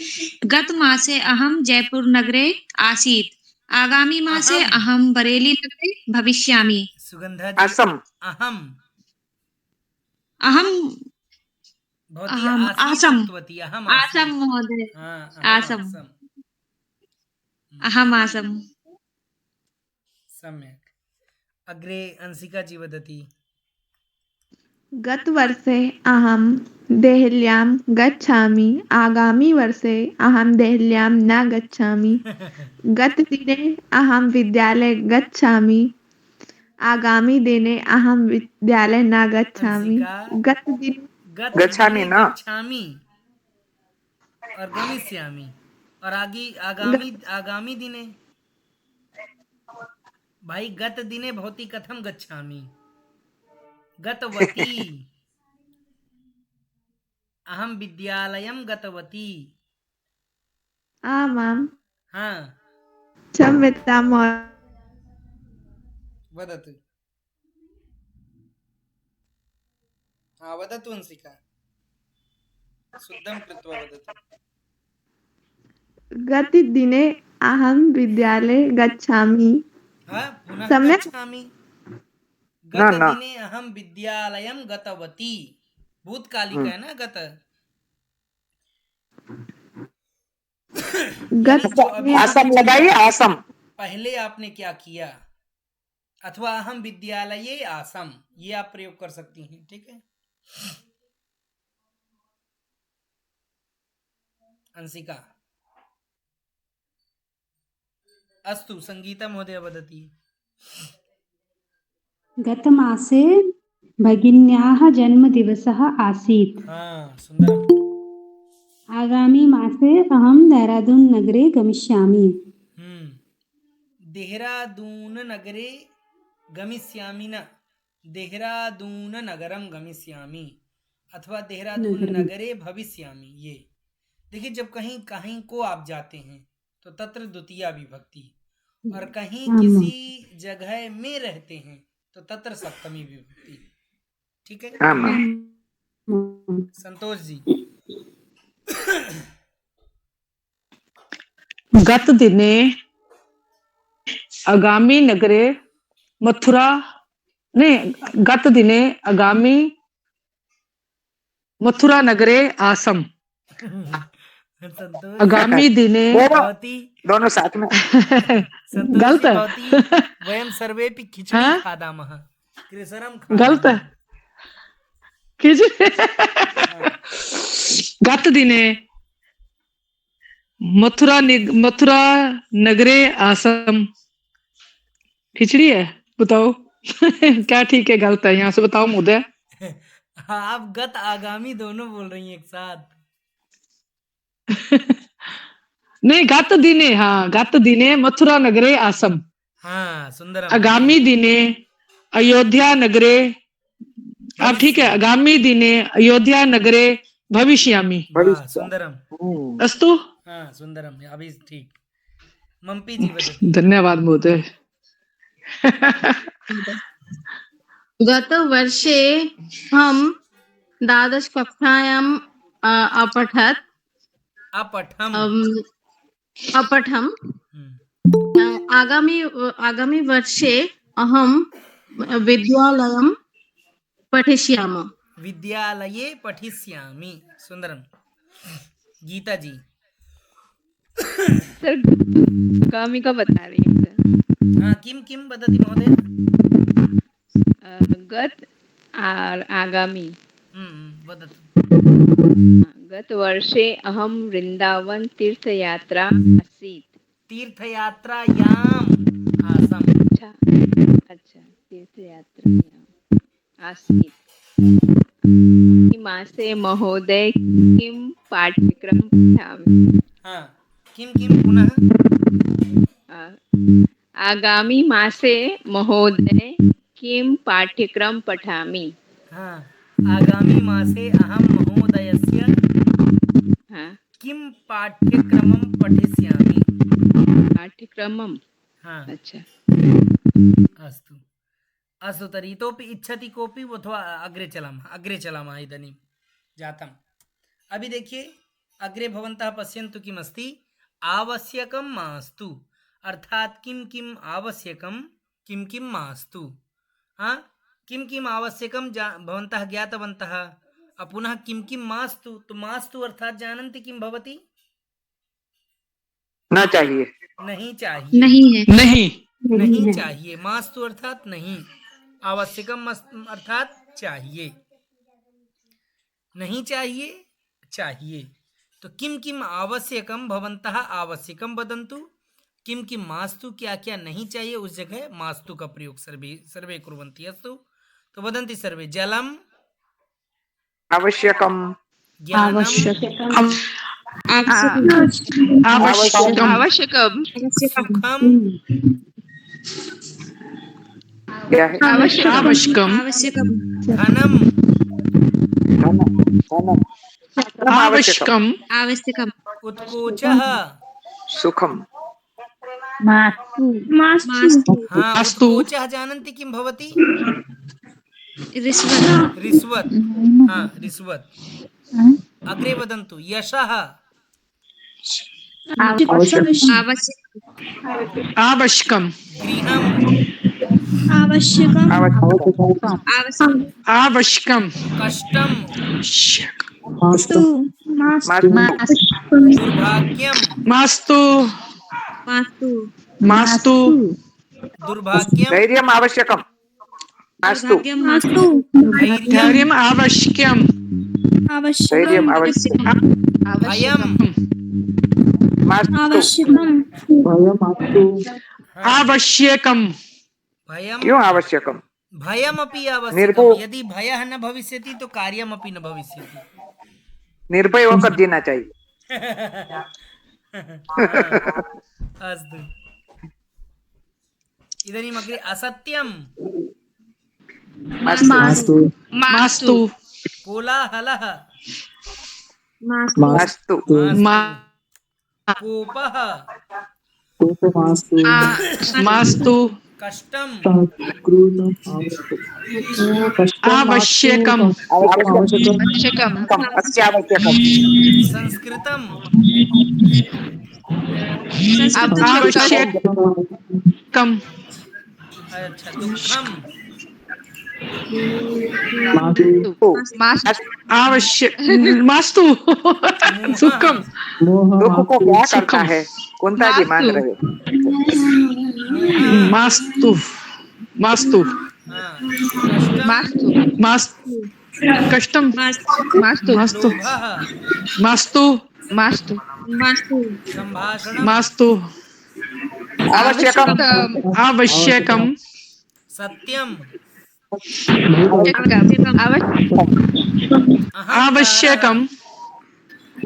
गत मासे अहम जयपुर नगरे आसीत्, आगामी मासे अहम बरेली नगरे भविष्यामि। सुगंधा जी। असम। अहम आसम महोदय। आसम। अहम आसम। सम्यक्। अग्रे अंशिका जी वदति। गतवर्षे अहं देहल्यां गच्छामि, आगामी वर्षे अहं देहल्यां न गच्छामि। गतदिने अहं विद्यालये गच्छामि, आगामी दिने अहं विद्यालये न गच्छामि। गच्छामि न और गमिष्यामि, और आगामी दिने भाई गत दिने भवती कथं गच्छामि। गतवती। अहम विद्यालयं गतवती। आमां। हाँ। क्षम्यतां वदतु। हाँ वदतु अंशिका, शुद्धं कृत्वा वदतु। गतदिने अहं विद्यालये गच्छामि। हाँ, पुनः गच्छामि। गतदिने अहं विद्यालयं गतवती। भूतकालिका है ना गत। आसम लगाइए, आसम। पहले आपने क्या किया, अथवा अहम विद्यालये आसम, ये आप प्रयोग कर सकती हैं, ठीक है। अंशिका। अस्तु, संगीता महोदय वदति। गतमासे भगिन्याः जन्मदिवसः आसीत्। हाँ, सुन्दरम्। आगामी मासे अहं देहरादून नगरे गमिष्यामि। देहरादून नगरे गमिष्यामि न, देहरादून नगरम गमिष्यामि, अथवा देहरादून नगरे भविष्यामि। ये देखिए, जब कहीं कहीं को आप जाते हैं तो तत्र द्वितीया विभक्ति, और कहीं किसी जगह में रहते हैं तो तत्र सप्तमी विभक्ति, ठीक है। संतोष जी। गत दिने आगामी नगरे मथुरा नहीं गत दिने आगामी मथुरा नगरे आसम। संतोष आगामी दिने भवती दोनों साथ में संतोषी गलत है। भवती वयं सर्वेपि खिचड़ी हाँ? खादामः कृशरं गलत है। गत दिने मथुरा नगरे आसम। खिचड़ी है, बताओ। क्या ठीक है गलत है, यहाँ से बताओ मुद्दे। आप गत आगामी दोनों बोल रही हैं एक साथ। नहीं गत दिने, हाँ गत दिने मथुरा नगरे आसम। हाँ सुंदर। आगामी दिने अयोध्या नगरे, अब ठीक है, आगामी दिने अयोध्या नगरे भविष्यामि। सुंदरम अस्तु। हाँ सुंदरम, अभी ठीक। मम्पी जी वदति। धन्यवाद महोदय। गतवर्षे हम द्वादश कक्षायाम् अपठम्। आगामी वर्षे अहं विद्यालयं पठिष्यामि। विद्यालये पठिष्यामि। सुंदरम। गीता जी। सर आगामी का बता रही हूँ सर। हाँ किम वदति महोदय? गत और आगामी। वदतु। गत वर्षे अहं वृंदावन तीर्थयात्रा आसीत्। तीर्थयात्रायाम् आसम्। अच्छा तीर्थयात्रायाम् आसीत्। मासे महोदय किं पाठ्यक्रम पठामि? हाँ किम पुनः? आगामी मासे महोदय किं पाठ्यक्रम पठामि? हाँ आगामी मासे अहं महोदयस्य किं पाठ्यक्रमं पठिष्यामि। पाठ्यक्रमं। हाँ अच्छा अस्तु अस्तु तर्हि इतोपि इच्छति कोऽपि अथवा अग्रे चलामः इदानीं जातम्। अभी देखिए अग्रे भवन्तः पश्यन्तु किमस्ति। आवश्यकं मास्तु, अर्थात किम आवश्यकं किम मास्तु। हाँ किम आवश्यकं भवन्तः ज्ञातवन्तः। पुनः किम मास्तु, तो मास्तु अर्थात जानन्ति किम भवति? न चाहिए, नहीं चाहिए, नहीं चाहिए। मास्तु अर्थात नहीं, आवश्यकम अर्थात चाहिए, नहीं चाहिए चाहिए। तो किम आवश्यकम भवन्तः आवश्यकम वदन्तु, किम मास्तु क्या क्या नहीं चाहिए उस जगह मास्तु का प्रयोग सर्वे कुर्वन्ति। अस्तु तो वदन्ति सर्वे। जलम आवश्यकम, आवश्यकम, आवश्यकम, उत्कोचः, सुखम, उत्कोचः जानन्ति किं भवति? रिश्वत। हाँ रिश्वत। अग्रे वदन्तु। यशः आवश्यकम, गृहम् आवश्यकम, कष्टं दुर्भाग्यं मास्तु दुर्भाग्यं धैर्यम आवश्यकम, मास्तु धैर्यम आवश्यकम, धैर्यम आवश्यकम, भयं आवश्यकम। भयं क्यों आवश्यकम? भयमपि आवश्यकम। यदि भयः न भविष्यति तो कार्यमपि न भविष्यति। निर्भय होकर जीना चाहिए। अस्तु इदानीम् अग्रे। असत्यं मास्तु कोलाहलः मास्तु कोपः मास्तु कष्टं आवश्यकम, अत्यावश्यकम, संस्कृतं आवश्यकम अच्छा दुःखम आवश्यक मास्तु सुखम दुख को क्या करता सुखम है कोणता जी मान रहे मास्तु मास्तु मास्तु कष्टम मास्तु मास्तु मास्तु मास्तु संभाषणम मास्तु आवश्यकम आवश्यकम सत्यम आवश्यकम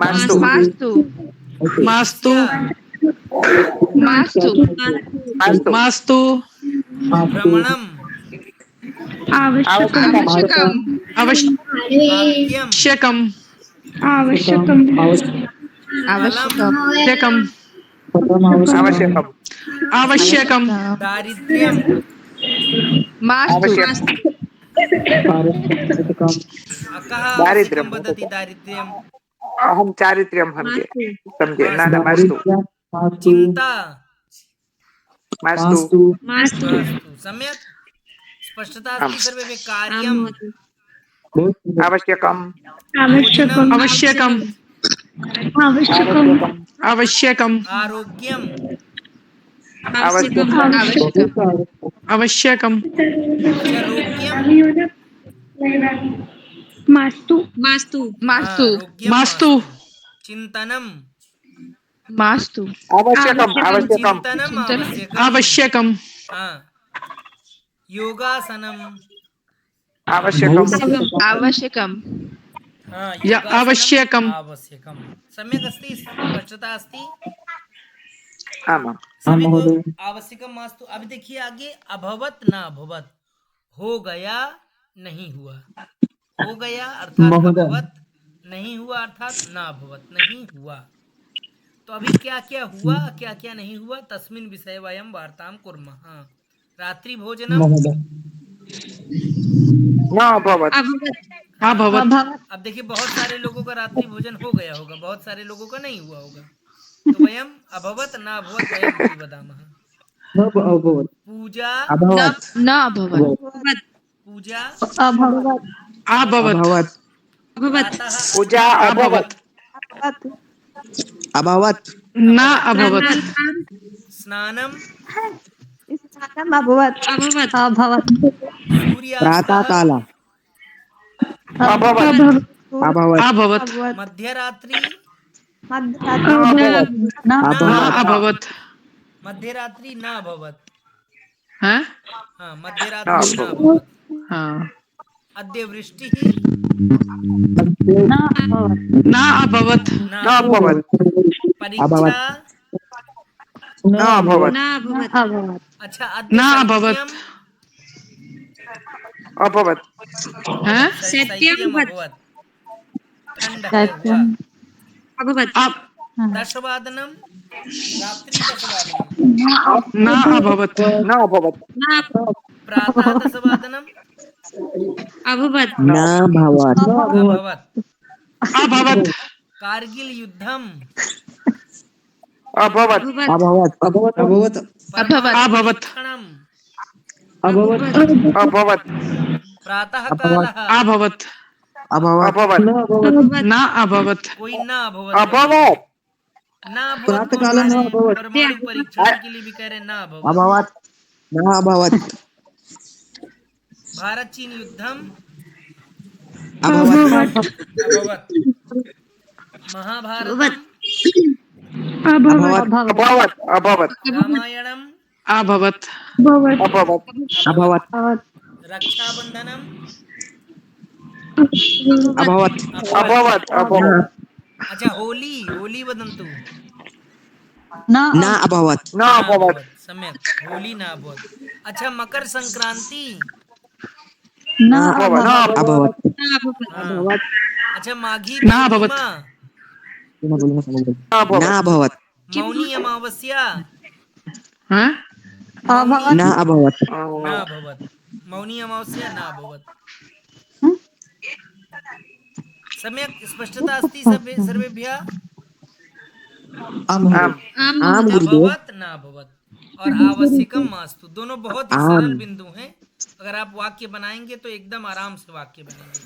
मास्तु मास्तु मास्तु मास्तु मास्तु भ्रमणम आवश्यकम आवश्यकम आवश्यकम आवश्यकम आवश्यकम आवश्यकम दारिद्र्यम मास्तु दारिद्र्यम वदति दारिद्र्यम अहम चारित्र्यम समझे ना मास्तु चिंता मास्तु मास्तु सम्यक् स्पष्टता अस्ति सर्वे कार्यम आवश्यकम आवश्यकम आवश्यकम आवश्यकम आरोग्यम आवश्यकम आवश्यकम मास्तु मास्तु मास्तु मास्तु चिंतनम मास्तु आवश्यकम आवश्यकम चिंतनम आवश्यकम योगासनम आवश्यकम आवश्यकम या आवश्यकम आवश्यकम सम्यक् अस्ति स्पष्टता अस्ति आमा सभी को आवश्यकम मास्तु। अब देखिए आगे अभवत ना अभवत हो गया नहीं हुआ हो गया अर्थात अभवत नहीं हुआ अर्थात ना अभवत नहीं हुआ। तो अभी क्या क्या हुआ क्या क्या नहीं हुआ तस्मिन् विषये वयं वार्तां कुर्मः। रात्रि भोजनम न अभवत अभवत। अब देखिए बहुत सारे लोगों का रात्रि भोजन हो गया होगा बहुत सारे लोगों का नहीं हुआ होगा तो वयम अभवत न अभवत वयम इति वदामः। पूजा न अभवत पूजा अभवत पूजा अभवत अभवत न अभवत स्नानम अभवत अभवत प्रातः काल अभवत अभवत अभवत मध्यरात्रि न अभवत मध्यरात्रि न अभवत हाँ मध्यरात्रि न अभवत हाँ अद्य वृष्टिः न अभवत न अभवत परीक्षा न अभवत अच्छा न अभवत अभवत हाँ सत्यम अभवत ठंड है हुआ अभवत दशवादनम रात्रि दशवादनम न अभवत न अभवत प्रातः दशवादनम अभवत न भवत अभवत अभवत कारगिल युद्धम अभवत अभवत अभवत अभवत अभवत अभवत अभवत प्रातः कालः अभवत अभवत अभवत न अभवत कोई न अभवत अभवत न अभवत प्रातः काल न अभवत परमाणु परीक्षण के लिए भी कह रहे हैं न अभवत अभवत न अभवत भारत चीन युद्धम अभवत अभवत महाभारत अभवत अभवत अभवत रामायणम अभवत अभवत अभवत रक्षाबंधनम अभवत अभवत अभवत अच्छा होली होली वदन्तु न अभवत न अभवत सम्यक् होली न अभवत। अच्छा मकर संक्रांति न अभवत अच्छा माघी न अभवत पूर्णिमा न अभवत मौनी अमावस्या हाँ न अभवत न अभवत मौनी अमावस्या न अभवत। सम्यक् स्पष्टता अस्ति सर्वेभ्यः अभवत न अभवत और आवश्यकम मास्तु, दोनों बहुत ही सरल बिंदु हैं। अगर आप वाक्य बनाएंगे तो एकदम आराम से वाक्य बनेंगे।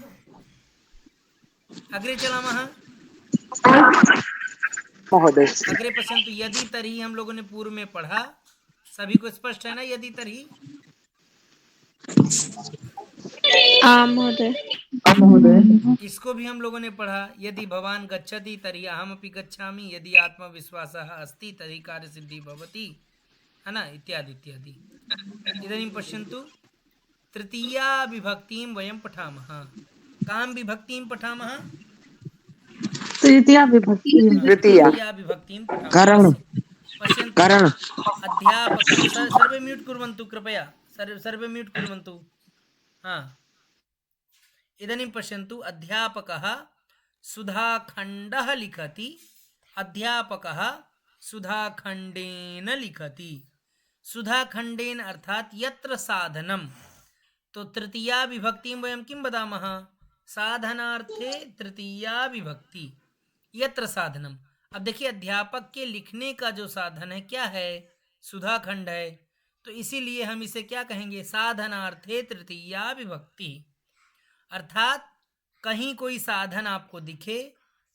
अग्रे चलामः महोदय। अग्रे पश्यन्तु। यदि तर्हि हम लोगों ने पूर्व में पढ़ा, सभी को स्पष्ट है ना? यदि तर्हि महोदय। इसको भी हम लोगों ने पढ़ा। यदि भवान गच्छति तर्हि अहमपि गच्छामि, यदि आत्मविश्वासः अस्ति तर्हि कार्यसिद्धि भवति, है ना, इत्यादि इत्यादि। इदानीं पश्यन्तु, तृतीया विभक्तिं वयं पठामः। कां विभक्तिं पठामः? तृतीया विभक्ति तृतीया विभक्तिं पठामः। पश्यन्तु, अध्यापकः, सर्वे म्यूट् कुर्वन्तु कृपया, सर्वे म्यूट् कुर्वन्तु। हाँ, इदानीं पश्यन्तु, अध्यापकः सुधाखण्डः लिखति, अध्यापकः सुधाखण्डेन लिखति। सुधाखण्डेन अर्थात यत्र साधनम। तो तृतीया विभक्तिं वयं किं वदामः? साधनार्थे तृतीया विभक्ति, यत्र साधनम। अब देखिए, अध्यापक के लिखने का जो साधन है क्या है? सुधाखंड है। तो इसीलिए हम इसे क्या कहेंगे? साधनार्थे तृतीया विभक्ति। अर्थात कहीं कोई साधन आपको दिखे,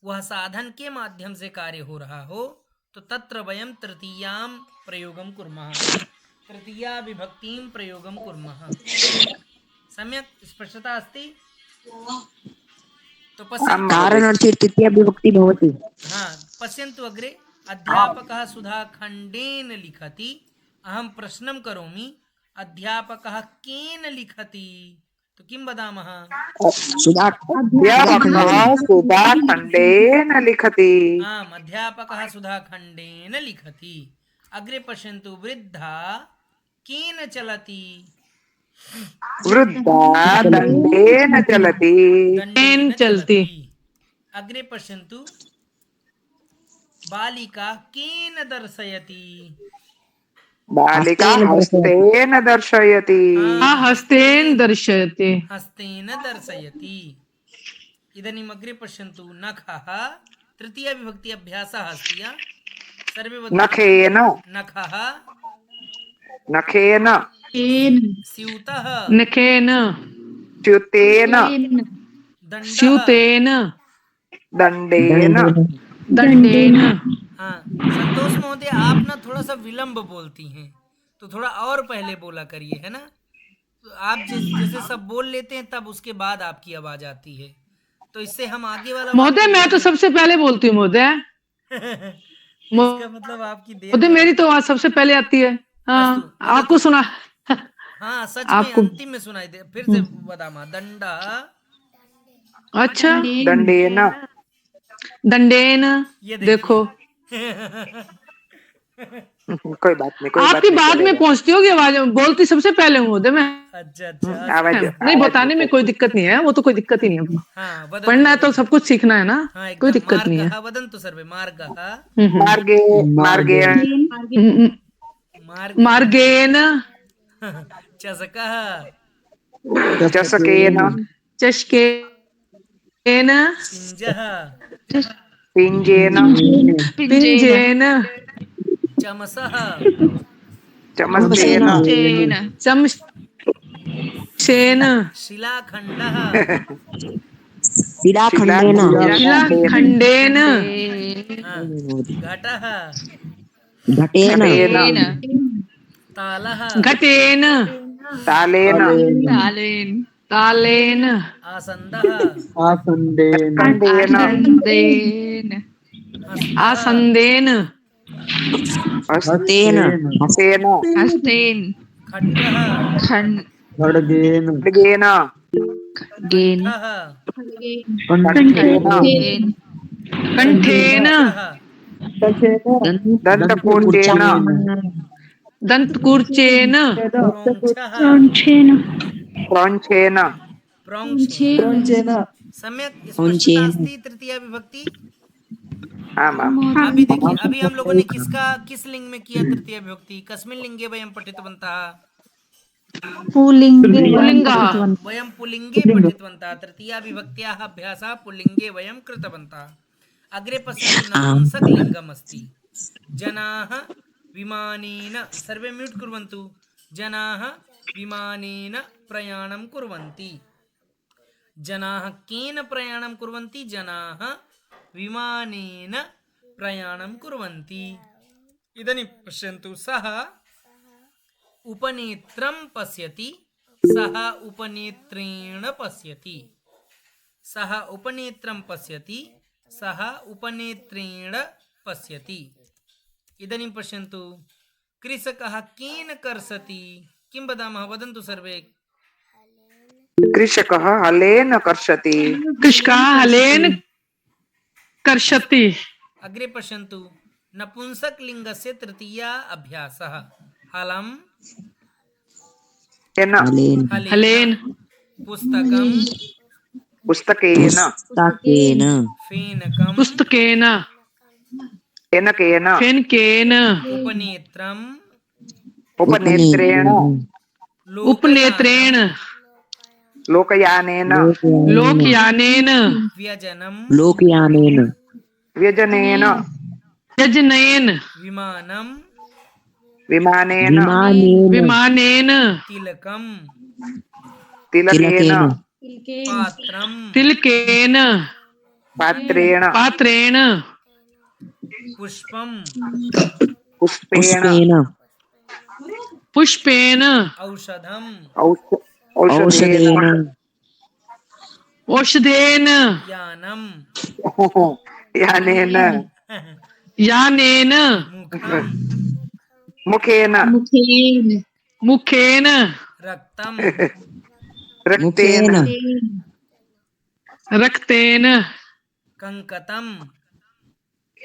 वह साधन के माध्यम से कार्य हो रहा हो, तो तत्र वयं तृतीयां प्रयोगं कुर्मः, तृतीया विभक्तिं प्रयोगं कुर्मः। सम्यक् स्पष्टता अस्ति? तो कारणार्थे तृतीया विभक्ति भवति। हाँ, पश्यन्तु अग्रे। अध्यापकः सुधाखण्डेन लिखति। अहं प्रश्नं करोमि, अध्यापकः केन लिखति? तो किं वदामः? अध्यापकः सुधाखण्डेन लिखति। आम्, अध्यापकः सुधाखण्डेन लिखति। अग्रे पश्यन्तु, वृद्धा केन चलति? वृद्धा दण्डेन चलति। दण्डेन चलति। अग्रे पश्यन्तु, बालिका केन दर्शयति? बालिका हस्तेन दर्शयति। हस्तेन दर्शयति। हस्तेन दर्शयति। इदानीम् अग्रे पश्यन्तु, नखः तृतीया विभक्ति अभ्यासः अस्ति। सर्वे वदन्तु। नखेन। नखः नखेन। स्यूतः नखेन। च्युतेन। स्यूतेन। दण्डेन। दण्डेन। हाँ, संतोष महोदय, आप ना थोड़ा सा विलंब बोलती हैं, तो थोड़ा और पहले बोला करिए, है ना? तो आप जैसे सब बोल लेते हैं, तब उसके बाद आपकी आवाज आती है, तो इससे हम आगे वाला। महोदय, मैं तो सबसे पहले बोलती हूँ महोदय। इसका मतलब आपकी देर। महोदय, मेरी तो आवाज सबसे पहले आती है। हाँ, आपको सुना? हाँ, सच में अंतिम में सुनाई दे। फिर से बदामा, दंडा। अच्छा, दंडेन। दंडेन। देखो कोई बात नहीं, कोई आपकी बाद में पहुंचती होगी आवाज, बोलती सबसे पहले हूँ मैं। अच्छा, नहीं, बताने में कोई दिक्कत नहीं है, वो तो कोई दिक्कत ही नहीं है। हाँ, पढ़ना है तो सब कुछ सीखना है ना। हाँ, कोई दिक्कत नहीं है। वदन्तु सर्वे। मार्गः मार्गे। मार्गेण। चषकः चषकेन। चषकेन। पिञ्जः पिञ्जेन। पिञ्जेन। चमसः चमसेन। चमसेन। शिलाखण्डः शिलाखण्डेन। शिलाखण्डेन। घटः घटेन। तालः घटेन। तालेन। तालेन। आसन्दः आसन्देन। आसन्देन। हस्तेन। हस्तेन। खड्गः खड्गेन। खड्गेन। कंठेन। कंठेन। दन्तकूर्चेन। दन्तकूर्चेन। प्रोञ्छेन। सम्यक स्पष्टता अस्ति तृतीया विभक्ति। आमाम्। अभी देखिए, अभी हम लोगों ने किस लिंग में किया तृतीया विभक्ति? कस्मिन् लिंगे वयं पठितवन्तः? पुल्लिंगे वयं पुल्लिंगे पठितवन्तः। तृतीया विभक्त्याः अभ्यासः पुल्लिंगे वयं कृतवन्तः। अग्रे पश्यन्तु नपुंसकलिङ्गमस्ति जनाः विमानेन सर्वे म्यूट् कुर्वन्तु जनाः विमानेन प्रयाणं कुर्वन्ति जनाः केन प्रयाणं कुर्वन्ति जनाः विमानेन प्रयाणं कुर्वन्ति इदानीं पश्यन्तु सः उपनेत्रं पश्यति सः उपनेत्रेण पश्यति सः उपनेत्रं पश्यति सः उपनेत्रेण पश्यति इदानीं पश्यन्तु कृषकः केन कर्षति किं वदामः वदन्तु सर्वे कृषकः हलेन कर्षति कृषकः हलेन कर्षति अग्रे पश्यन्तु नपुंसकलिङ्गस्य तृतीया अभ्यासः हलं हलेन पुस्तकेन फेनकं पुस्तकेन फेनकेन फेनकेन उपनेत्रेण उपनेत्रेण लोकयानेन लोकयानेन व्यजनेन यजनेन विमानेन विमानेन तिलकेन तिलकेन पात्रेण पुष्पेण औषधेन यानेन मुखेन रक्तेन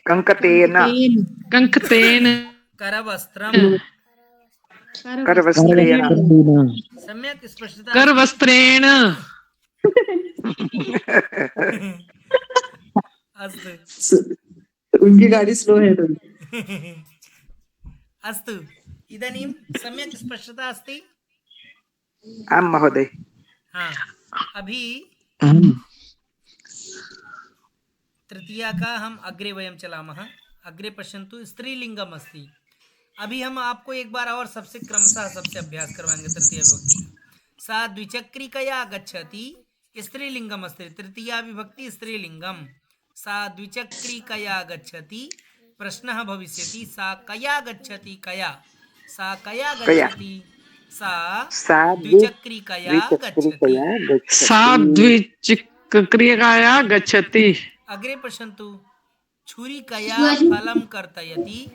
कंकतेन करवस्त्रेण सम्यक् स्पष्टता करवस्त्रेण अस्तु उनकी गाड़ी स्लो है तो अस्तु इदानीं सम्यक् स्पष्टता अस्ति आं महोदय हाँ अभी तृतीया का हम अग्रे वयं चलामः अग्रे पश्यन्तु स्त्रीलिंगम अस्ति अभी हम आपको एक बार और सबसे क्रमशः सबसे अभ्यास करवाएंगे तृतीय विभक्ति सा द्विचक्रिकया गच्छति स्त्रीलिंगम अस्ति तृतीया विभक्ति स्त्रीलिंगम सा द्विचक्रिकया गच्छति प्रश्नः भविष्यति सा कया गच्छति कया सा कया गच्छति सा द्विचक्रिकया गच्छति सा द्विचक्रिकया गच्छति अग्रे पश्यन्तु छुरिकया फलं कर्तयति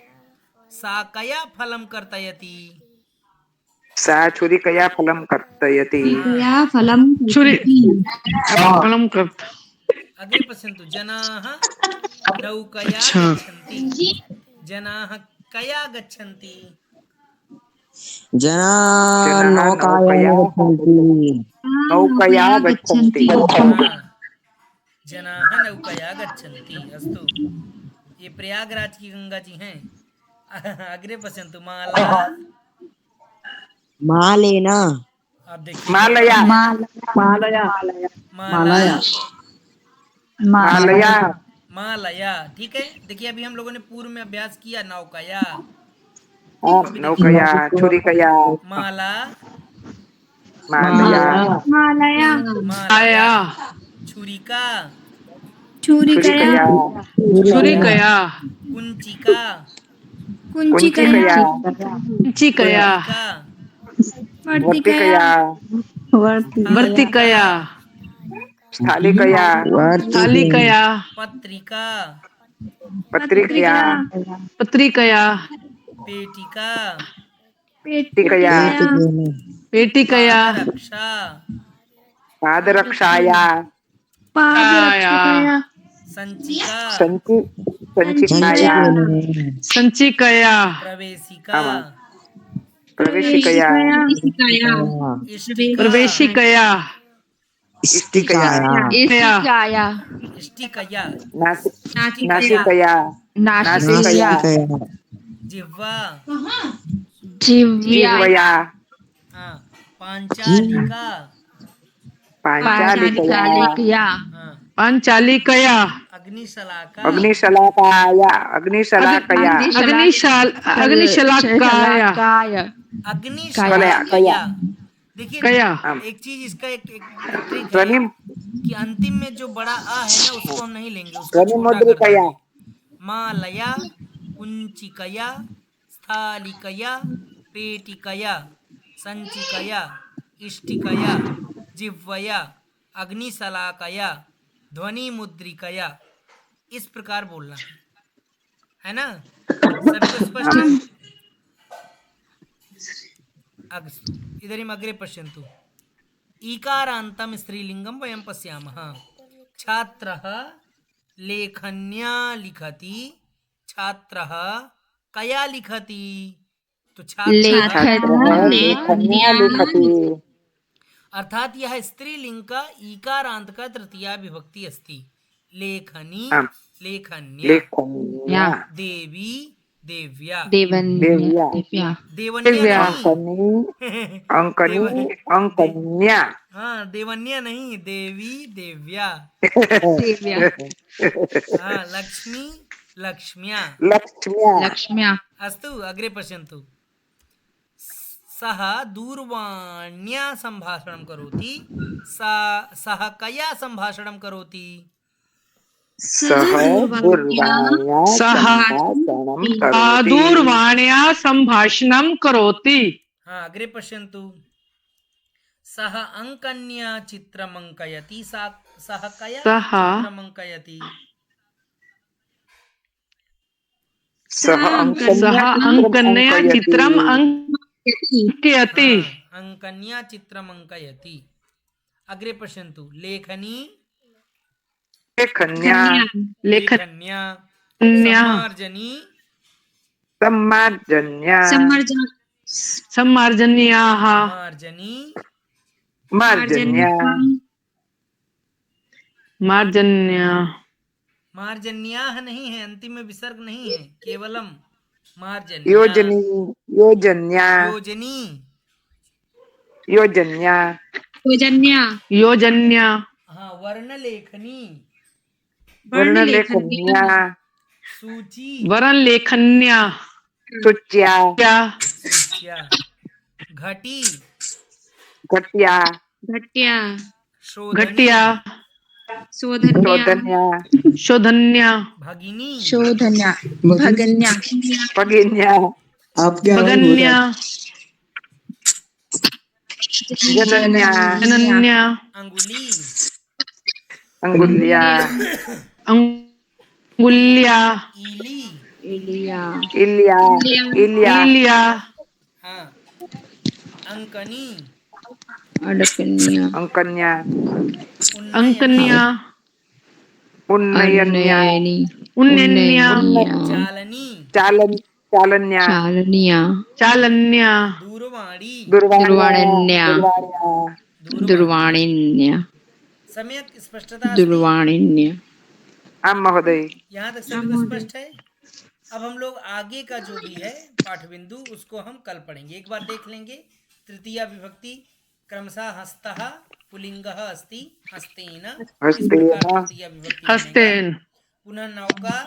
सा कया फलं कर्तयति सा छुरिकया फलं कर्तयति फलं कर्त अग्रे पश्यन्तु जनाः नौकया गच्छन्ति जनाः कया गच्छन्ति नौकया गच्छन्ति जनाः नौकया गच्छन्ति अस्तु ये प्रयागराज की गंगा जी हैं अग्रे पश्यन्तु मालेन आप देखिए मालया ठीक है देखिए अभी हम लोगों ने पूर्व में अभ्यास किया नौकया नौकया छुरिकया माला मालया छुरिका छुरिकया कुंचिका कुंचिकया वर्तिकया स्थालिकया पत्रिका पेटिकया पादरक्षाया संचिकया प्रवेशिकया नासिकया जिह्वा पांचालिका पांचालिकया अग्निशलाका अग्निशलाकाया अग्निशलाकया अग्निशलाकाया अग्निशलाकया। देखिए कया। एक चीज इसका एक ट्रिक है ध्वनि कि अंतिम में जो बड़ा आ है ना उसको हम नहीं लेंगे, उसको ध्वनि छोटा कर मुद्रिकया देंगे। मालया, कुंचिकया, स्थालिकया, पेटिकया, संचिकया, इष्टिकया, जिह्वया, अग्निशलाकया, ध्वनि मुद्रिकया, इस प्रकार बोलना है ना। सभी को स्पष्ट है? इदानीम् अग्रे पश्यन्तु। ईकारान्तं स्त्रीलिङ्गं वयं पश्यामः। छात्रः लेखन्या लिखति, छात्रः कया लिखति? तो छात्रः लेखन्या लिखति। अर्थात यह स्त्रीलिंग का ईकारांत का तृतीया विभक्ति अस्ति। लेखनी, लेखन्या, देवी, देव्या, देव्या, देवन्या अंकनी, अंकन्या। हाँ, देवन्या नहीं, देवी, देव्या। हाँ, लक्ष्मी, लक्ष्म्या, लक्ष्म्या। अस्तु, अग्रे पश्यन्तु। सः दूरवाण्या सम्भाषणं करोति, सः कया सम्भाषणं करोति? दूरवाण्या सम्भाषणं करोति। हाँ, अग्रे पश्यन्तु। सः अंकन्या चित्रमङ्कयति, सः कया चित्रमङ्कयति? सः अंकन्या चित्रम् अंकयति। अंकन्या चित्रमङ्कयति। अग्रे पश्यन्तु। लेखनी, लेखन्या, लेखन्या, सम्मार्जनी, सम्मार्जन्या, सम्मार्जन्याः, मार्जनी, मार्जन्या, मार्जन्या, मार्जन्याः नहीं है, अंतिम में विसर्ग नहीं है, केवलम मार्जन्या। योजनी, योजन्या, योजनी, योजन्या, योजन्या, योजन्या। हाँ, वर्ण लेखनी, वर्ण लेखन्या, सूची, वर्ण लेखन्या, सूच्या, सूच्या, घटी, घट्या, घट्या, घट्या, शोधन्या, शोधन्या, भगिनी, शोधन्या, भगन्या, भगिन्या, भगन्या, जनन्या, जनन्या, अंगुली, अंगुल्या, अंगुल्या, इली, इल्या, इल्या, हाँ, अंकनी, अडकन्या, अंकन्या, अंकन्या, उन्नयन्या, उन्नयन्या, चालनी, चालन्या, चालन्या, दूरवाणी, दूरवाण्या, दूरवाणिन्या, सम्यक स्पष्टता। दूरवाणिन्या। आम महोदय। यहाँ तक सभी को स्पष्ट है? अब हम लोग आगे का जो भी है पाठ बिंदु उसको हम कल पढ़ेंगे। एक बार देख लेंगे। तृतीया विभक्ति क्रमशः हस्तः पुल्लिंगः अस्ति, हस्तेन, हस्तेन। पुनः नौका,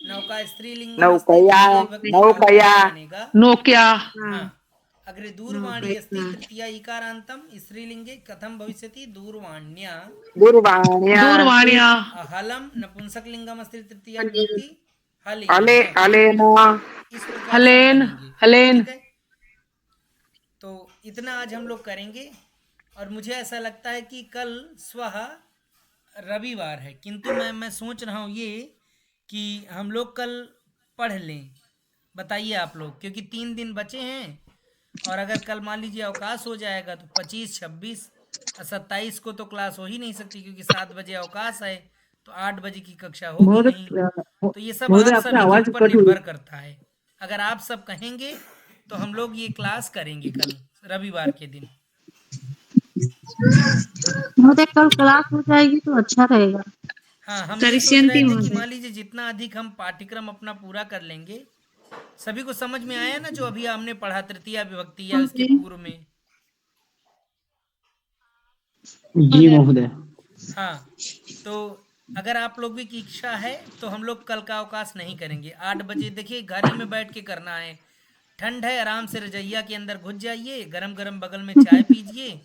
नौका स्त्रीलिंग, नौकया, नौकया, नौक्या। हाँ, अग्रे दूरवाणी अस्ति, तृतीया इकारान्तं स्त्रीलिंगे कथं भविष्यति? दूरवाण्या, दूरवाण्या, दूरवाण्या। हलं नपुंसकलिंगम् अस्ति, तृतीया विभक्ति हलेन, हलेन, हलेन, हलेन। तो इतना आज हम लोग करेंगे। और मुझे ऐसा लगता है कि कल स्वः रविवार है, किंतु मैं सोच रहा हूँ ये कि हम लोग कल पढ़ लें। बताइए आप लोग, क्योंकि 3 दिन बचे हैं और अगर कल मान लीजिए अवकाश हो जाएगा तो 25, 26 और 27 को तो क्लास हो ही नहीं सकती, क्योंकि 7 बजे अवकाश है तो 8 बजे की कक्षा होगी नहीं। तो ये सब आप सभी के ऊपर निर्भर करता है। अगर आप सब कहेंगे तो हम लोग ये क्लास करेंगे कल रविवार के दिन। कल क्लास हो जाएगी तो अच्छा रहेगा। हाँ, हम ये सोच रहे थे कि मान लीजिए जितना अधिक हम पाठ्यक्रम अपना पूरा कर लेंगे। सभी को समझ में आया ना जो अभी हमने पढ़ा तृतीया विभक्ति या उसके पूर्व में? जी महोदय। हाँ, तो अगर आप लोगों की इच्छा है तो हम लोग कल का अवकाश नहीं करेंगे। 8 बजे देखिए घर ही में बैठ के करना है। ठंड है, आराम से रजैया के अंदर घुस जाइए, गरम गरम बगल में चाय पीजिए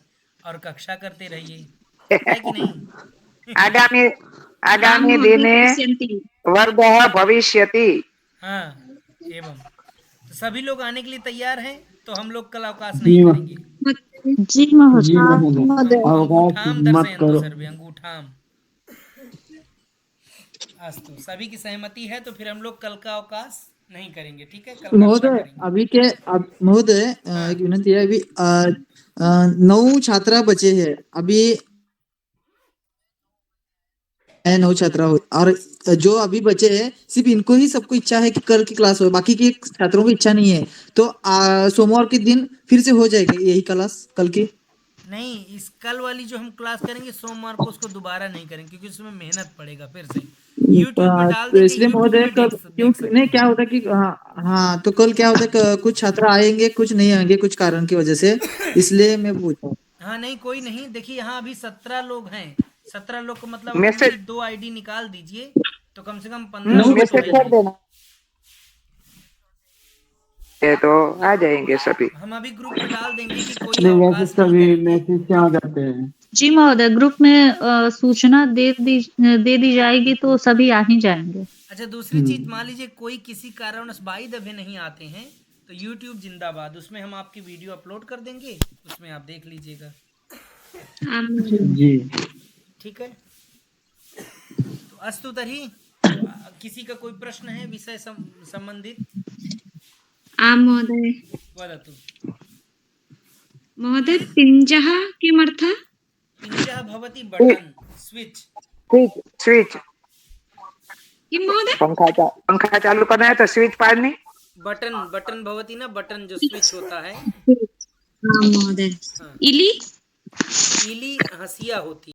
और कक्षा करते रहिए, है कि नहीं? आगामी आगामी दिने वर्गः भविष्यति। हाँ एवं तो सभी लोग आने के लिए तैयार हैं, तो हम लोग कल अवकाश नहीं करेंगे। जी महोदय। अंगूठाम मत दर्शयन्तु करो। सर्वे, अंगूठाम। अस्तु, सभी की सहमति है तो फिर हम लोग कल का अवकाश नहीं करेंगे, ठीक है? कल कक्षा महोदय करेंगे। अभी के महोदय एक विनती है, अभी 9 छात्रा बचे हैं अभी, 9 छात्रा हो, और जो अभी बचे हैं सिर्फ इनको ही सबको इच्छा है कि कल की क्लास हो, बाकी के छात्रों को इच्छा नहीं है। तो सोमवार के दिन फिर से हो जाएगी यही क्लास कल की? नहीं, इस कल वाली जो हम क्लास करेंगे सोमवार को, उसको दोबारा नहीं करेंगे क्योंकि उसमें मेहनत पड़ेगा फिर से। यूट्यूब पे डाल तो देंगे, इसलिए यूट्यूब महोदय में देख क्यों सकते नहीं, हैं। क्या होता है कि हाँ तो कल क्या होता है कुछ छात्र आएंगे कुछ नहीं आएंगे कुछ कारण की वजह से, इसलिए मैं पूछा। हाँ नहीं, कोई नहीं, देखिए यहाँ अभी 17 लोग हैं। 17 लोग को मतलब मैसेज- उनकी 2 आईडी निकाल दीजिए तो कम से कम 15 लोग तो मैसेज कर रहेंगे। देना ये तो आ जाएंगे सभी। हम अभी ग्रुप पे डाल देंगे कि कोई नहीं वैसे अवकाश नहीं सभी करेंगे। मैसेज से आ जाते हैं। जी महोदय, ग्रुप में सूचना दे दी जाएगी तो सभी आ ही जाएंगे। अच्छा, दूसरी चीज, मान लीजिए कोई किसी कारणवश बाई दफे नहीं आते हैं तो YouTube जिंदाबाद, उसमें हम आपकी वीडियो अपलोड कर देंगे, उसमें आप देख लीजिएगा, जी ठीक है? तो अस्तु तर्हि, किसी का कोई प्रश्न है विषय संबंधित? आं महोदय। वदतु। महोदय पिञ्जः किमर्थः? पिञ्जः भवति बटन, स्विच। स्विच किं महोदय? पंखा चालू करना है तो स्विच पाड़नी। बटन भवति ना, बटन जो स्विच होता है। आं महोदय। इली? इली हंसिया होती